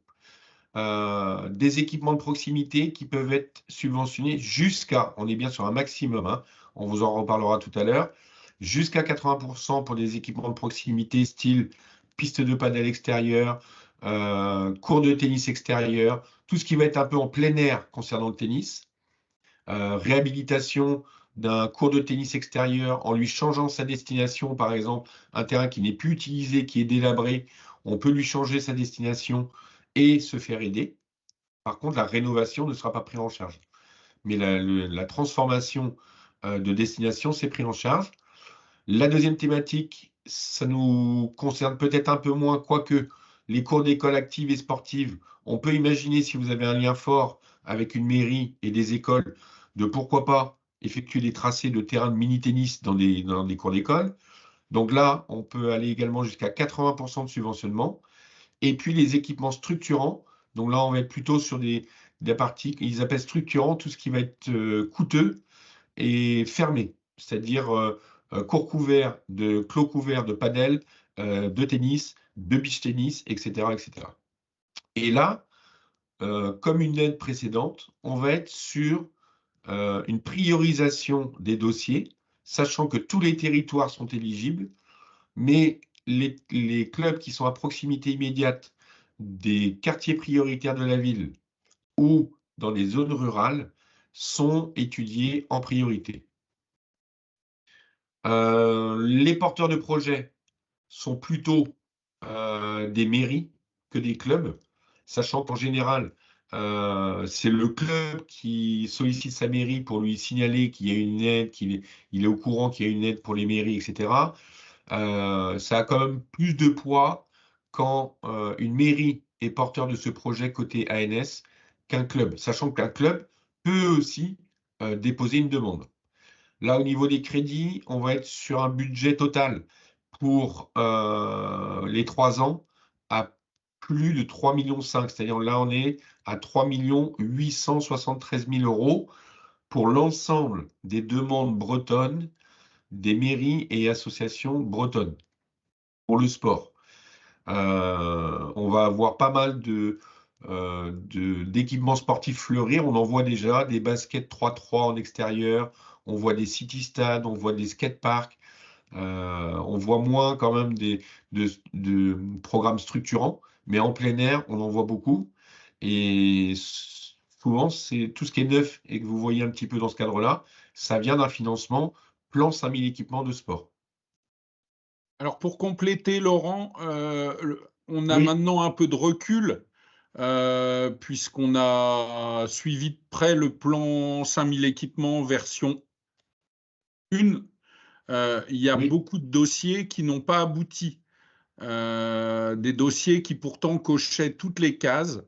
Des équipements de proximité qui peuvent être subventionnés jusqu'à, on est bien sur un maximum, hein, on vous en reparlera tout à l'heure, jusqu'à 80% pour des équipements de proximité style piste de paddle extérieur, cours de tennis extérieur, tout ce qui va être un peu en plein air concernant le tennis, réhabilitation d'un cours de tennis extérieur en lui changeant sa destination, par exemple, un terrain qui n'est plus utilisé, qui est délabré, on peut lui changer sa destination et se faire aider. Par contre, la rénovation ne sera pas prise en charge. Mais la transformation de destination, c'est pris en charge. La deuxième thématique, ça nous concerne peut-être un peu moins, quoique les cours d'école actives et sportives, on peut imaginer, si vous avez un lien fort avec une mairie et des écoles, de pourquoi pas effectuer des tracés de terrain de mini-tennis dans des cours d'école. Donc là, on peut aller également jusqu'à 80% de subventionnement. Et puis les équipements structurants, donc là on va être plutôt sur des parties qu'ils appellent structurants, tout ce qui va être coûteux et fermé, c'est-à-dire court couvert, clos couvert de padel, de tennis, de beach tennis, etc. etc. Et là, comme une aide précédente, on va être sur une priorisation des dossiers, sachant que tous les territoires sont éligibles, mais les clubs qui sont à proximité immédiate des quartiers prioritaires de la ville ou dans les zones rurales sont étudiés en priorité. Les porteurs de projets sont plutôt des mairies que des clubs, sachant qu'en général, c'est le club qui sollicite sa mairie pour lui signaler qu'il y a une aide, il est au courant qu'il y a une aide pour les mairies, etc. Ça a quand même plus de poids quand une mairie est porteur de ce projet côté ANS qu'un club, sachant qu'un club peut aussi déposer une demande. Là, au niveau des crédits, on va être sur un budget total pour les 3 ans à plus de 3,5 millions. C'est-à-dire là, on est à 3 873 000 € pour l'ensemble des demandes bretonnes des mairies et associations bretonnes pour le sport. On va avoir pas mal d'équipements sportifs fleurir. On en voit déjà des baskets 3-3 en extérieur, on voit des city stades, on voit des skateparks. On voit moins quand même de programmes structurants, mais en plein air, on en voit beaucoup. Et souvent, c'est tout ce qui est neuf et que vous voyez un petit peu dans ce cadre-là, ça vient d'un financement plan 5000 équipements de sport. Alors pour compléter, Laurent, on a Oui, maintenant un peu de recul puisqu'on a suivi de près le plan 5000 équipements version 1. Il y a oui, beaucoup de dossiers qui n'ont pas abouti. Des dossiers qui pourtant cochaient toutes les cases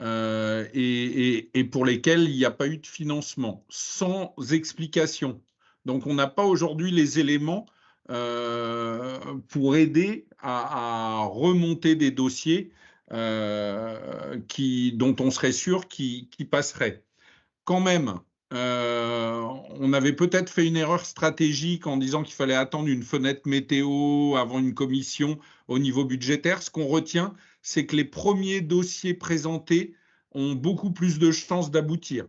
et pour lesquels il n'y a pas eu de financement, sans explication. Donc on n'a pas aujourd'hui les éléments pour aider à remonter des dossiers dont on serait sûr qui passeraient. Quand même, on avait peut-être fait une erreur stratégique en disant qu'il fallait attendre une fenêtre météo avant une commission au niveau budgétaire. Ce qu'on retient, c'est que les premiers dossiers présentés ont beaucoup plus de chances d'aboutir.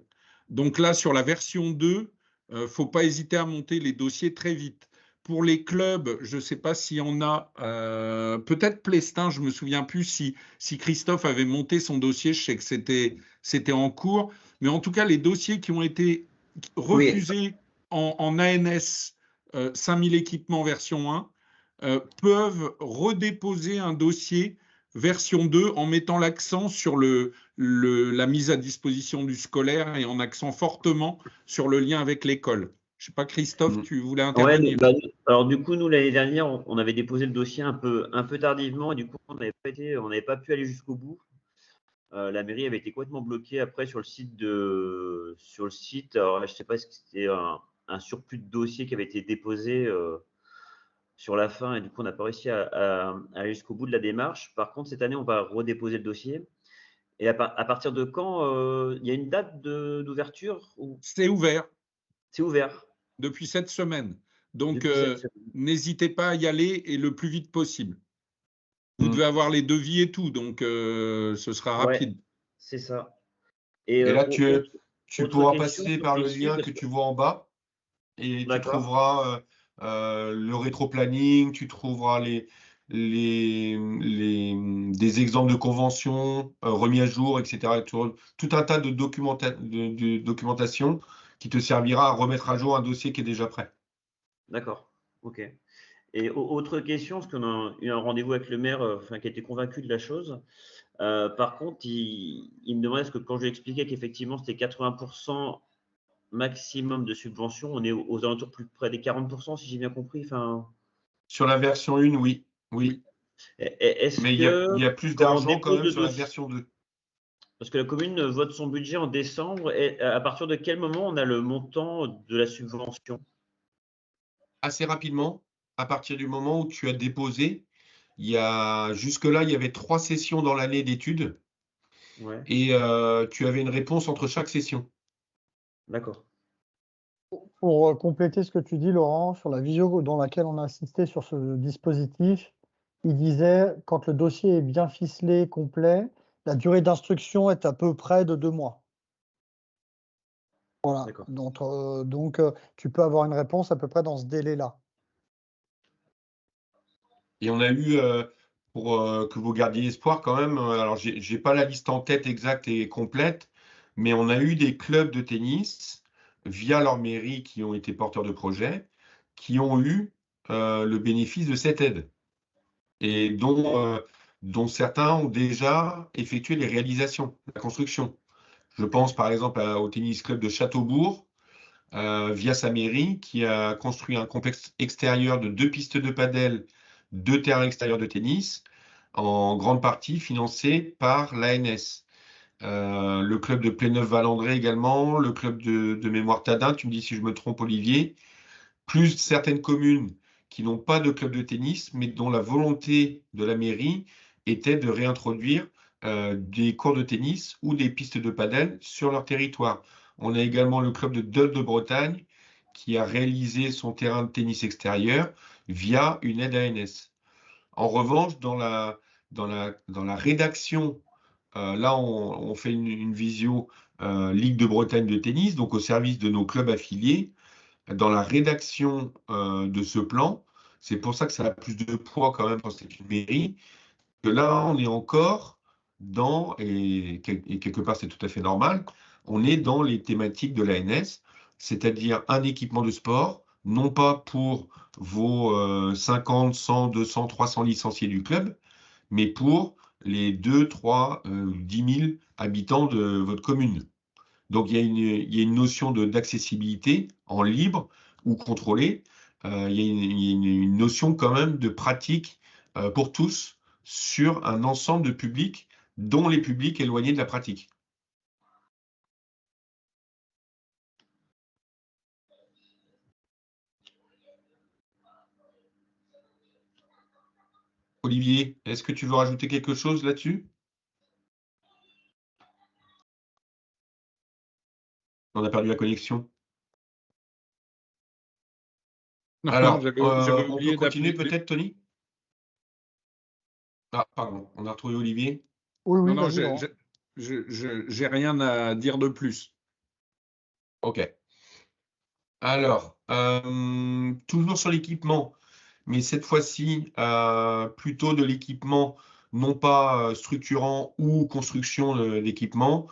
Donc là, sur la version 2, il ne faut pas hésiter à monter les dossiers très vite. Pour les clubs, je ne sais pas s'il y en a, peut-être Plestin, je ne me souviens plus si Christophe avait monté son dossier, je sais que c'était en cours. Mais en tout cas, les dossiers qui ont été Oui, refusés en ANS 5000 équipements version 1 peuvent redéposer un dossier version 2 en mettant l'accent sur la mise à disposition du scolaire et en accent fortement sur le lien avec l'école. Je ne sais pas, Christophe, tu voulais ouais, intervenir? alors du coup, nous, l'année dernière, on avait déposé le dossier un peu tardivement et du coup, on n'avait pas pu aller jusqu'au bout. La mairie avait été complètement bloquée après sur le site. Alors, je ne sais pas si c'était un surplus de dossiers qui avait été déposé sur la fin et du coup, on n'a pas réussi à aller jusqu'au bout de la démarche. Par contre, cette année, on va redéposer le dossier. Et à partir de quand il y a une date d'ouverture ou C'est ouvert c'est ouvert depuis cette semaine. Donc, depuis cette semaine? n'hésitez pas à y aller et le plus vite possible. Vous mm. devez avoir les devis et tout, donc ce sera Ouais, rapide. c'est ça. Et Et là, tu autre pourras question passer sur par le dossier, lien parce que que tu vois en bas et tu d'accord, trouveras le rétro-planning, tu trouveras des exemples de conventions remis à jour, etc. Tout un tas de documentation qui te servira à remettre à jour un dossier qui est déjà prêt. d'accord, ok. Et autre question, parce qu'on a eu un rendez-vous avec le maire, enfin, qui a été convaincu de la chose. Par contre, il me demandait est-ce que quand je lui expliquais qu'effectivement c'était 80% maximum de subvention, on est aux alentours plus près des 40%, si j'ai bien compris. Enfin, Sur la version 1, oui, Oui. oui. est-ce Mais que il y a plus quand on d'argent quand dépose même le sur la dossier, version 2. parce que la commune vote son budget en décembre, et à partir de quel moment on a le montant de la subvention? Assez rapidement, à partir du moment où tu as déposé, jusque-là, il y avait 3 sessions dans l'année d'études Ouais, et tu avais une réponse entre chaque session. d'accord. Pour compléter ce que tu dis, Laurent, sur la visio dans laquelle on a assisté sur ce dispositif, il disait quand le dossier est bien ficelé, complet, la durée d'instruction est à peu près de 2 mois. Voilà, D'accord. donc tu peux avoir une réponse à peu près dans ce délai-là. Et on a eu, pour que vous gardiez espoir quand même, alors j'ai pas la liste en tête exacte et complète, mais on a eu des clubs de tennis via leur mairie qui ont été porteurs de projets, qui ont eu le bénéfice de cette aide et dont certains ont déjà effectué les réalisations, la construction. Je pense par exemple au tennis club de Châteaubourg, via sa mairie, qui a construit un complexe extérieur de 2 pistes de padel, 2 terrains extérieurs de tennis, en grande partie financé par l'ANS. Le club de Pléneuf-Valandré également, le club de Mémoire Tadin, tu me dis si je me trompe Olivier, plus certaines communes qui n'ont pas de club de tennis, mais dont la volonté de la mairie était de réintroduire des cours de tennis ou des pistes de padel sur leur territoire. On a également le club de Dole de Bretagne qui a réalisé son terrain de tennis extérieur via une aide ANS. En revanche, dans la rédaction, là on fait une visio Ligue de Bretagne de tennis, donc au service de nos clubs affiliés. Dans la rédaction de ce plan, c'est pour ça que ça a plus de poids quand même quand c'est une mairie, que là, on est encore et quelque part c'est tout à fait normal, on est dans les thématiques de l'ANS, c'est-à-dire un équipement de sport, non pas pour vos 50, 100, 200, 300 licenciés du club, mais pour les 2, 3, 10 000 habitants de votre commune. Donc, il y a une notion d'accessibilité en libre ou contrôlée. Il y a une notion quand même de pratique pour tous sur un ensemble de publics, dont les publics éloignés de la pratique. Olivier, est-ce que tu veux rajouter quelque chose là-dessus? On a perdu la connexion. Non, Alors, j'avais on oublié peut continuer d'appeler. peut-être, Tony? Ah, pardon, on a retrouvé Olivier. Oui, Non, oui, non, vas-y, Laurent. j'ai rien à dire de plus. OK. Alors, toujours sur l'équipement, mais cette fois-ci, plutôt de l'équipement, non pas structurant ou construction d'équipement,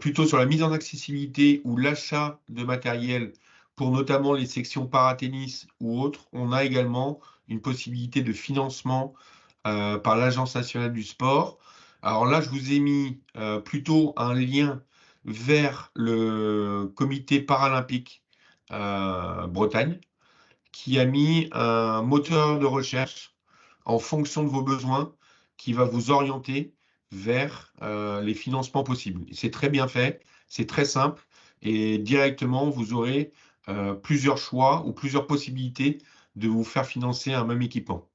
plutôt sur la mise en accessibilité ou l'achat de matériel pour notamment les sections paratennis ou autres. On a également une possibilité de financement par l'Agence nationale du sport. Alors là, je vous ai mis plutôt un lien vers le comité paralympique Bretagne, qui a mis un moteur de recherche en fonction de vos besoins, qui va vous orienter vers les financements possibles. C'est très bien fait, c'est très simple, et directement, vous aurez plusieurs choix ou plusieurs possibilités de vous faire financer un même équipement.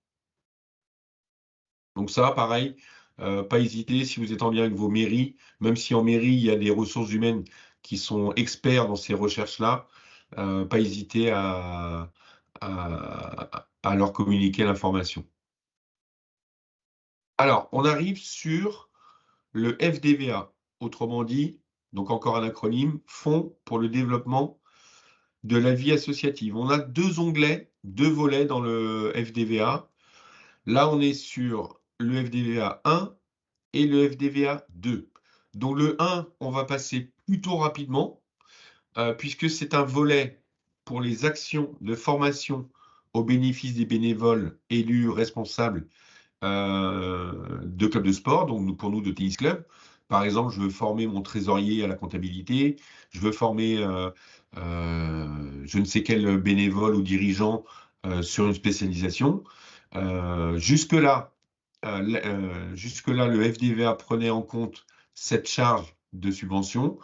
Donc ça, pareil, pas hésiter si vous êtes en lien avec vos mairies, même si en mairie, il y a des ressources humaines qui sont experts dans ces recherches-là, pas hésiter à leur communiquer l'information. Alors, on arrive sur le FDVA, autrement dit, donc encore un acronyme, Fonds pour le développement de la vie associative. On a deux onglets, deux volets dans le FDVA. Là, on est sur le FDVA 1 et le FDVA 2. Donc le 1, on va passer plutôt rapidement, puisque c'est un volet pour les actions de formation au bénéfice des bénévoles élus responsables de clubs de sport, donc pour nous de tennis club. Par exemple, je veux former mon trésorier à la comptabilité, je veux former je ne sais quel bénévole ou dirigeant sur une spécialisation. Jusque-là, le FDVA prenait en compte cette charge de subvention.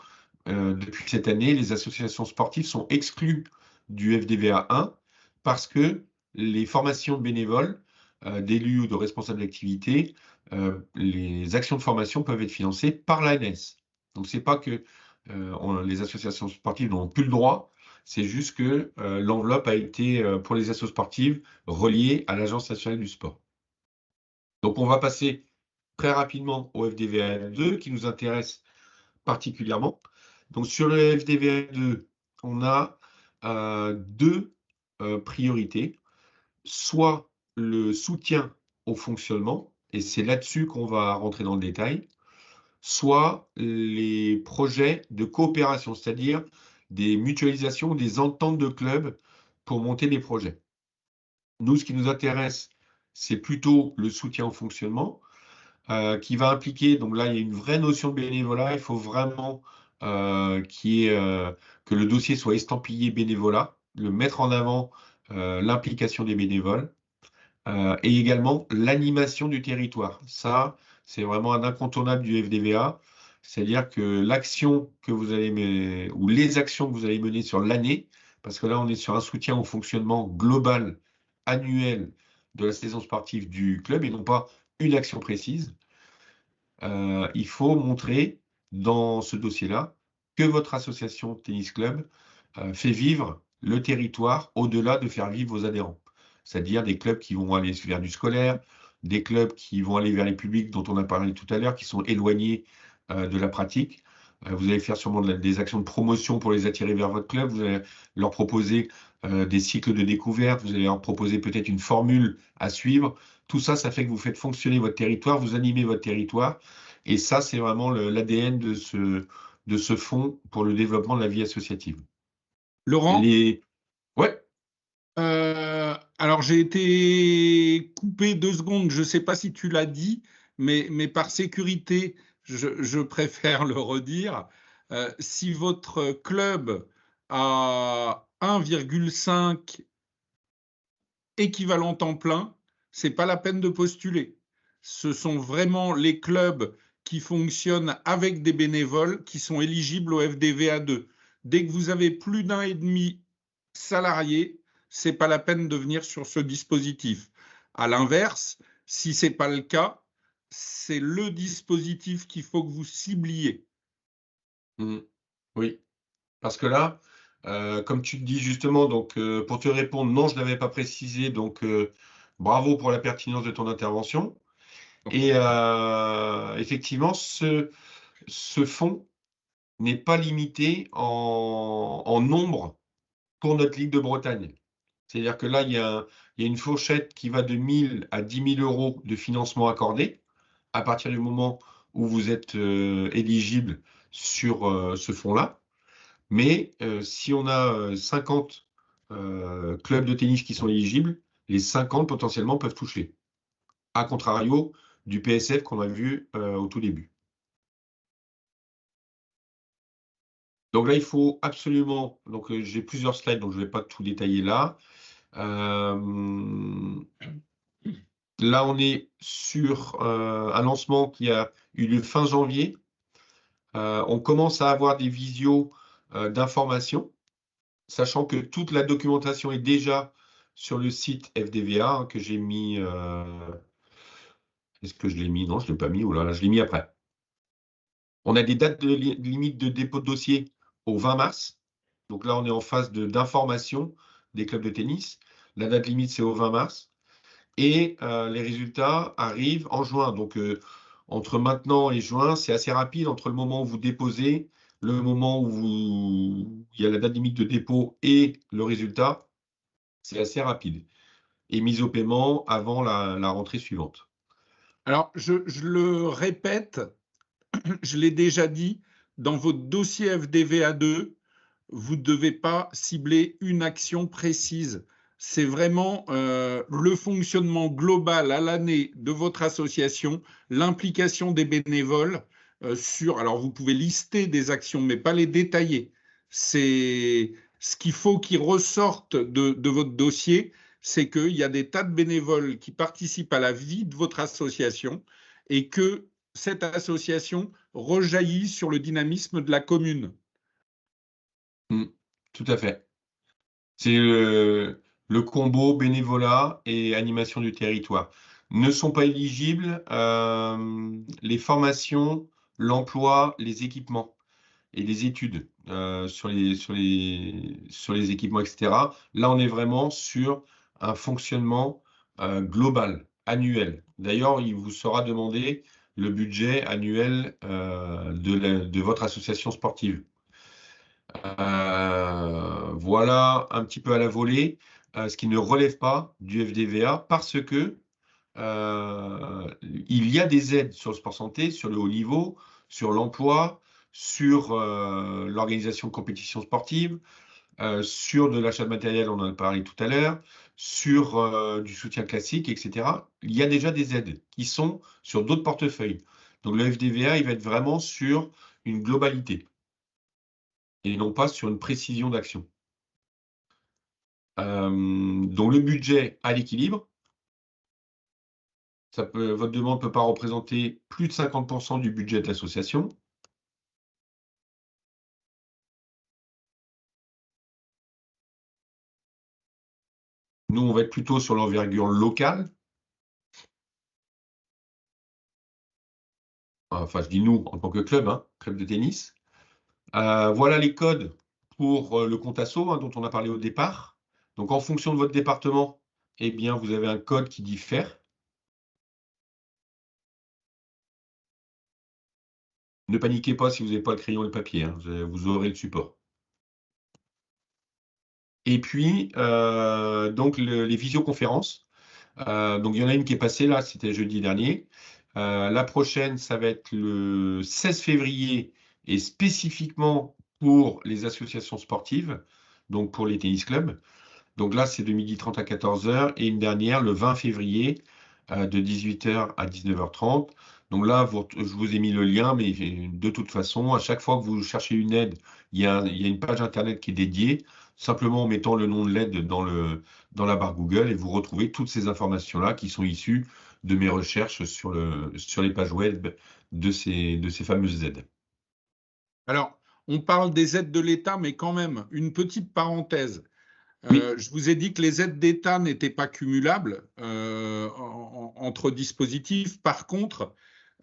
Depuis cette année, les associations sportives sont exclues du FDVA 1 parce que les formations de bénévoles, d'élus ou de responsables d'activité, les actions de formation peuvent être financées par l'ANS. Donc, ce n'est pas que les associations sportives n'ont plus le droit, c'est juste que l'enveloppe a été, pour les associations sportives, reliée à l'Agence nationale du sport. Donc, on va passer très rapidement au FDVA 2 qui nous intéresse particulièrement. Donc, sur le FDVA 2, on a deux priorités. Soit le soutien au fonctionnement, et c'est là-dessus qu'on va rentrer dans le détail, soit les projets de coopération, c'est-à-dire des mutualisations, des ententes de clubs pour monter des projets. Nous, ce qui nous intéresse, c'est plutôt le soutien au fonctionnement, qui va impliquer, donc là, il y a une vraie notion de bénévolat, il faut vraiment que le dossier soit estampillé bénévolat, le mettre en avant l'implication des bénévoles, et également l'animation du territoire. Ça, c'est vraiment un incontournable du FDVA, c'est-à-dire que l'action que vous allez mener, ou les actions que vous allez mener sur l'année, parce que là, on est sur un soutien au fonctionnement global, annuel de la saison sportive du club, et non pas une action précise. Il faut montrer dans ce dossier-là que votre association Tennis Club fait vivre le territoire au-delà de faire vivre vos adhérents. C'est-à-dire des clubs qui vont aller vers du scolaire, des clubs qui vont aller vers les publics dont on a parlé tout à l'heure, qui sont éloignés de la pratique. Vous allez faire sûrement des actions de promotion pour les attirer vers votre club. Vous allez leur proposer des cycles de découverte. Vous allez leur proposer peut-être une formule à suivre. Tout ça, ça fait que vous faites fonctionner votre territoire, vous animez votre territoire. Et ça, c'est vraiment l'ADN de de ce fonds pour le développement de la vie associative. Laurent, Ouais, alors j'ai été coupé 2 secondes, je ne sais pas si tu l'as dit, mais par sécurité, je préfère le redire. Si votre club a 1,5 équivalent temps plein, ce n'est pas la peine de postuler. Ce sont vraiment les clubs qui fonctionnent avec des bénévoles qui sont éligibles au FDVA2. Dès que vous avez plus d'1,5 salariés, ce n'est pas la peine de venir sur ce dispositif. À l'inverse, si ce n'est pas le cas, c'est le dispositif qu'il faut que vous cibliez. Oui, parce que là, comme tu te dis justement, donc pour te répondre, non, je ne l'avais pas précisé, donc bravo pour la pertinence de ton intervention. Et effectivement, ce fonds n'est pas limité en nombre pour notre Ligue de Bretagne. C'est-à-dire que là, il y a une fourchette qui va de 1 000 à 10 000 euros de financement accordé à partir du moment où vous êtes éligible sur ce fonds-là. Mais si on a 50 clubs de tennis qui sont éligibles, les 50 potentiellement peuvent toucher. À contrario du PSF qu'on a vu au tout début. Donc là, il faut absolument. Donc j'ai plusieurs slides, donc je ne vais pas tout détailler là. Là, on est sur un lancement qui a eu lieu fin janvier. On commence à avoir des visios d'information, sachant que toute la documentation est déjà sur le site FDVA que j'ai mis. Est-ce que je l'ai mis? Non, je ne l'ai pas mis. Oh là là, je l'ai mis après. On a des dates de limite de dépôt de dossier au 20 mars. Donc là, on est en phase d'information des clubs de tennis. La date limite, c'est au 20 mars. Et les résultats arrivent en juin. Donc, entre maintenant et juin, c'est assez rapide entre le moment où vous déposez, le moment où il y a la date limite de dépôt et le résultat. C'est assez rapide. Et mise au paiement avant la rentrée suivante. Alors, je le répète, je l'ai déjà dit, dans votre dossier FDVA2, vous ne devez pas cibler une action précise. C'est vraiment le fonctionnement global à l'année de votre association, l'implication des bénévoles sur. Alors, vous pouvez lister des actions, mais pas les détailler. C'est ce qu'il faut qu'il ressorte de votre dossier, c'est qu'il y a des tas de bénévoles qui participent à la vie de votre association et que cette association rejaillit sur le dynamisme de la commune. Tout à fait. C'est le combo bénévolat et animation du territoire. Ne sont pas éligibles les formations, l'emploi, les équipements et les études sur les équipements, etc. Là, on est vraiment sur un fonctionnement global, annuel. D'ailleurs, il vous sera demandé le budget annuel de votre association sportive. Voilà un petit peu à la volée ce qui ne relève pas du FDVA parce que il y a des aides sur le sport santé, sur le haut niveau, sur l'emploi, sur l'organisation de compétitions sportives, sur de l'achat de matériel, on en a parlé tout à l'heure, sur du soutien classique, etc. Il y a déjà des aides qui sont sur d'autres portefeuilles. Donc le FDVA, il va être vraiment sur une globalité et non pas sur une précision d'action. Donc le budget à l'équilibre, votre demande ne peut pas représenter plus de 50% du budget de l'association. Nous, on va être plutôt sur l'envergure locale. Enfin, je dis nous en tant que club, club de tennis. Voilà les codes pour le compte asso dont on a parlé au départ. Donc, en fonction de votre département, eh bien, vous avez un code qui diffère. Ne paniquez pas si vous n'avez pas le crayon et le papier, vous aurez le support. Et puis, donc, les visioconférences. Donc, il y en a une qui est passée là, c'était jeudi dernier. La prochaine, ça va être le 16 février et spécifiquement pour les associations sportives, donc pour les tennis clubs. Donc là, c'est de 12h30 à 14h et une dernière le 20 février de 18h à 19h30. Donc là, je vous ai mis le lien, mais de toute façon, à chaque fois que vous cherchez une aide, il y a une page Internet qui est dédiée, simplement en mettant le nom de l'aide dans la barre Google et vous retrouvez toutes ces informations-là qui sont issues de mes recherches sur les pages web de ces fameuses aides. Alors, on parle des aides de l'État, mais quand même, une petite parenthèse. Oui. Je vous ai dit que les aides d'État n'étaient pas cumulables entre dispositifs. Par contre,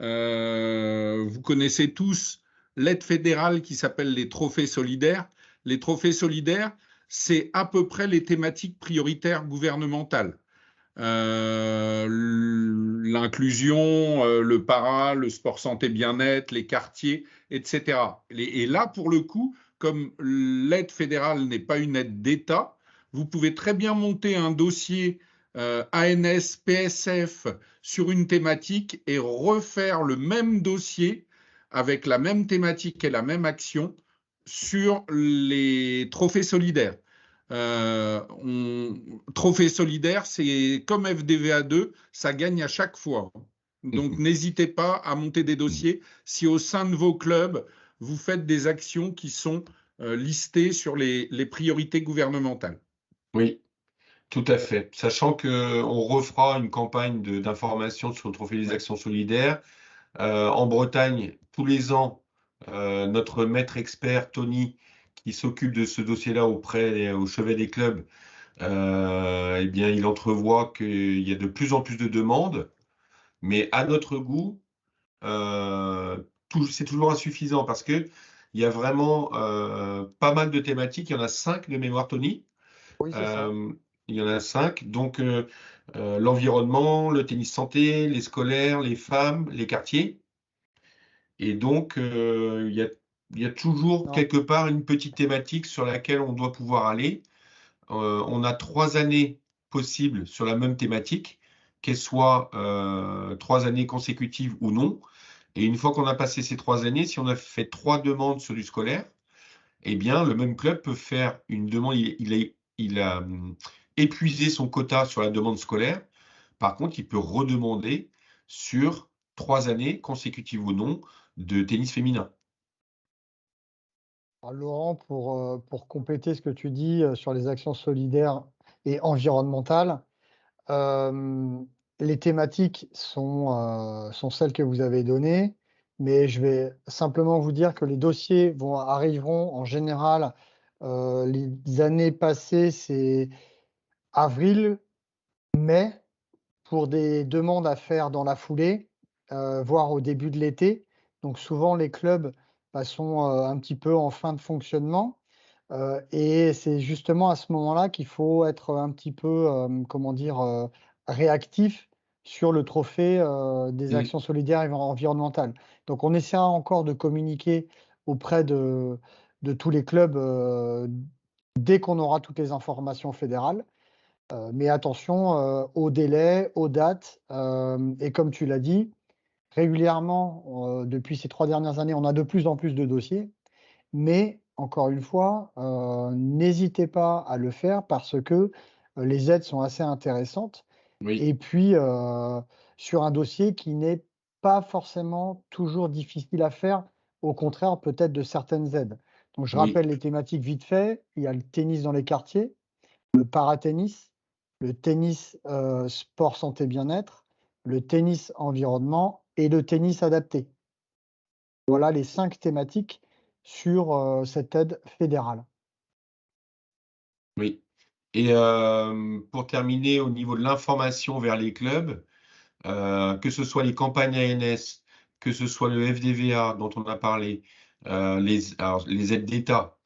vous connaissez tous l'aide fédérale qui s'appelle les trophées solidaires. Les trophées solidaires, c'est à peu près les thématiques prioritaires gouvernementales. L'inclusion, le para, le sport santé bien-être, les quartiers, etc. Et là, pour le coup, comme l'aide fédérale n'est pas une aide d'État, vous pouvez très bien monter un dossier ANS, PSF sur une thématique et refaire le même dossier avec la même thématique et la même action sur les trophées solidaires. Trophée solidaire, c'est comme FDVA2, ça gagne à chaque fois. Donc, n'hésitez pas à monter des dossiers si au sein de vos clubs, vous faites des actions qui sont listées sur les priorités gouvernementales. Oui, tout à fait. Sachant qu'on refera une campagne d'information sur le Trophée des actions solidaires. En Bretagne, tous les ans, notre maître expert, Tony, qui s'occupe de ce dossier-là au chevet des clubs, eh bien, il entrevoit qu'il y a de plus en plus de demandes, mais à notre goût, c'est toujours insuffisant parce qu'il y a vraiment pas mal de thématiques. Il y en a 5 de mémoire, Tony. Oui, c'est ça. Il y en a 5. Donc, l'environnement, le tennis santé, les scolaires, les femmes, les quartiers. Et donc, il y a toujours Non. quelque part une petite thématique sur laquelle on doit pouvoir aller. On a 3 années possibles sur la même thématique, qu'elles soient 3 années consécutives ou non. Et une fois qu'on a passé ces 3 années, si on a fait 3 demandes sur du scolaire, eh bien, le même club peut faire une demande. Il a épuisé son quota sur la demande scolaire. Par contre, il peut redemander sur 3 années consécutives ou non de tennis féminin. Alors, Laurent, pour compléter ce que tu dis sur les actions solidaires et environnementales, les thématiques sont celles que vous avez données, mais je vais simplement vous dire que les dossiers arriveront en général, les années passées, c'est avril, mai, pour des demandes à faire dans la foulée, voire au début de l'été. Donc souvent les clubs, sont, un petit peu en fin de fonctionnement, et c'est justement à ce moment-là qu'il faut être un petit peu, comment dire? Réactif sur le trophée, des Mmh. actions solidaires et environnementales. Donc on essaiera encore de communiquer auprès de tous les clubs, dès qu'on aura toutes les informations fédérales. Mais attention, aux délais, aux dates, et comme tu l'as dit, régulièrement, depuis ces 3 dernières années, on a de plus en plus de dossiers. Mais encore une fois, n'hésitez pas à le faire parce que, les aides sont assez intéressantes Oui, et puis, sur un dossier qui n'est pas forcément toujours difficile à faire, au contraire peut-être de certaines aides. Donc je oui, rappelle les thématiques vite fait, il y a le tennis dans les quartiers, le paratennis, le tennis, sport santé bien-être, le tennis environnement et le tennis adapté. Voilà les 5 thématiques sur, cette aide fédérale. oui. Et pour terminer, au niveau de l'information vers les clubs, que ce soit les campagnes ANS, que ce soit le FDVA dont on a parlé, les aides d'État,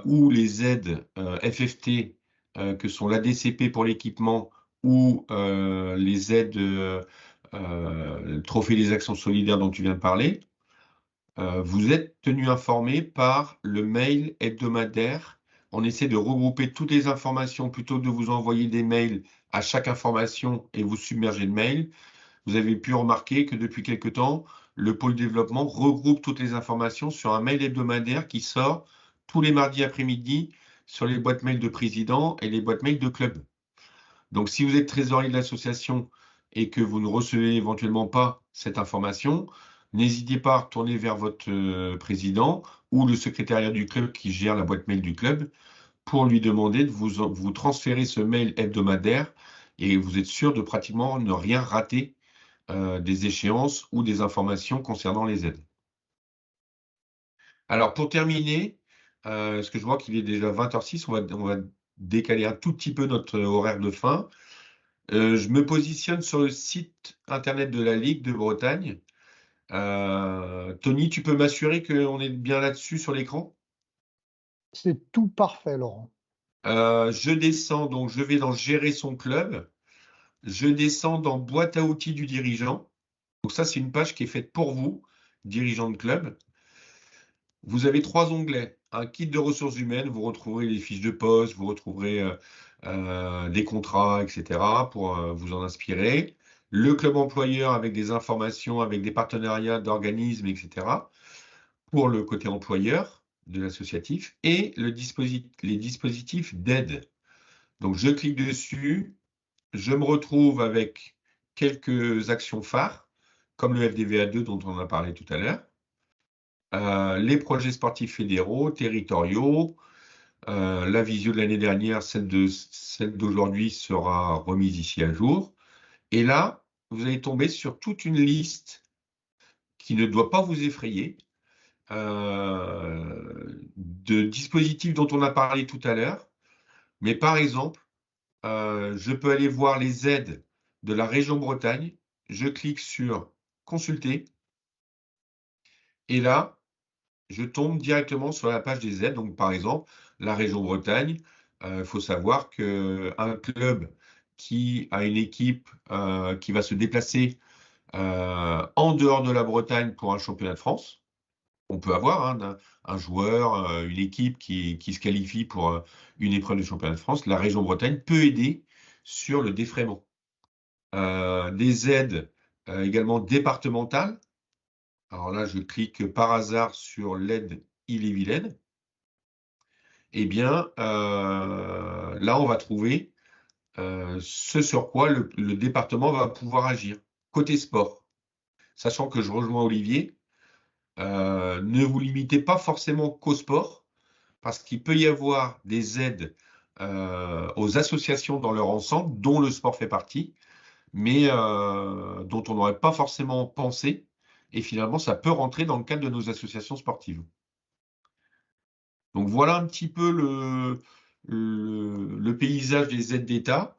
ou les aides FFT, que sont l'ADCP pour l'équipement ou les aides le Trophée des actions solidaires dont tu viens de parler, vous êtes tenu informé par le mail hebdomadaire. On essaie de regrouper toutes les informations plutôt que de vous envoyer des mails à chaque information et vous submerger de mails. Vous avez pu remarquer que depuis quelque temps, le pôle développement regroupe toutes les informations sur un mail hebdomadaire qui sort tous les mardis après-midi sur les boîtes mail de président et les boîtes mail de club. Donc, si vous êtes trésorier de l'association et que vous ne recevez éventuellement pas cette information, n'hésitez pas à retourner vers votre président ou le secrétariat du club qui gère la boîte mail du club pour lui demander de vous transférer ce mail hebdomadaire et vous êtes sûr de pratiquement ne rien rater des échéances ou des informations concernant les aides. Alors, pour terminer, parce que je vois qu'il est déjà 20h06, on va décaler un tout petit peu notre horaire de fin. Je me positionne sur le site internet de la Ligue de Bretagne. Tony, tu peux m'assurer qu'on est bien là-dessus sur l'écran? C'est tout parfait, Laurent. Je descends, donc je vais dans Gérer son club. Je descends dans Boîte à outils du dirigeant. Donc ça, c'est une page qui est faite pour vous, dirigeant de club. Vous avez 3 onglets. Un kit de ressources humaines, vous retrouverez les fiches de poste, vous retrouverez des contrats, etc. pour vous en inspirer. Le club employeur avec des informations, avec des partenariats d'organismes, etc. pour le côté employeur de l'associatif et les dispositifs d'aide. Donc je clique dessus, je me retrouve avec quelques actions phares, comme le FDVA2 dont on a parlé tout à l'heure. Les projets sportifs fédéraux, territoriaux. La visio de l'année dernière, celle d'aujourd'hui sera remise ici à jour. Et là, vous allez tomber sur toute une liste qui ne doit pas vous effrayer de dispositifs dont on a parlé tout à l'heure. Mais par exemple, je peux aller voir les aides de la région Bretagne. Je clique sur Consulter. Et là, je tombe directement sur la page des aides. Donc, par exemple, la région Bretagne, il faut savoir qu'un club qui a une équipe qui va se déplacer en dehors de la Bretagne pour un championnat de France, on peut avoir un joueur, une équipe qui se qualifie pour une épreuve de championnat de France. La région Bretagne peut aider sur le défraiement. Des aides également départementales. Alors là, je clique par hasard sur l'aide Ille-et-Vilaine. Eh bien, là, on va trouver ce sur quoi le département va pouvoir agir. Côté sport, sachant que je rejoins Olivier, ne vous limitez pas forcément qu'au sport, parce qu'il peut y avoir des aides aux associations dans leur ensemble, dont le sport fait partie, mais dont on n'aurait pas forcément pensé. Et finalement, ça peut rentrer dans le cadre de nos associations sportives. Donc voilà un petit peu le paysage des aides d'État.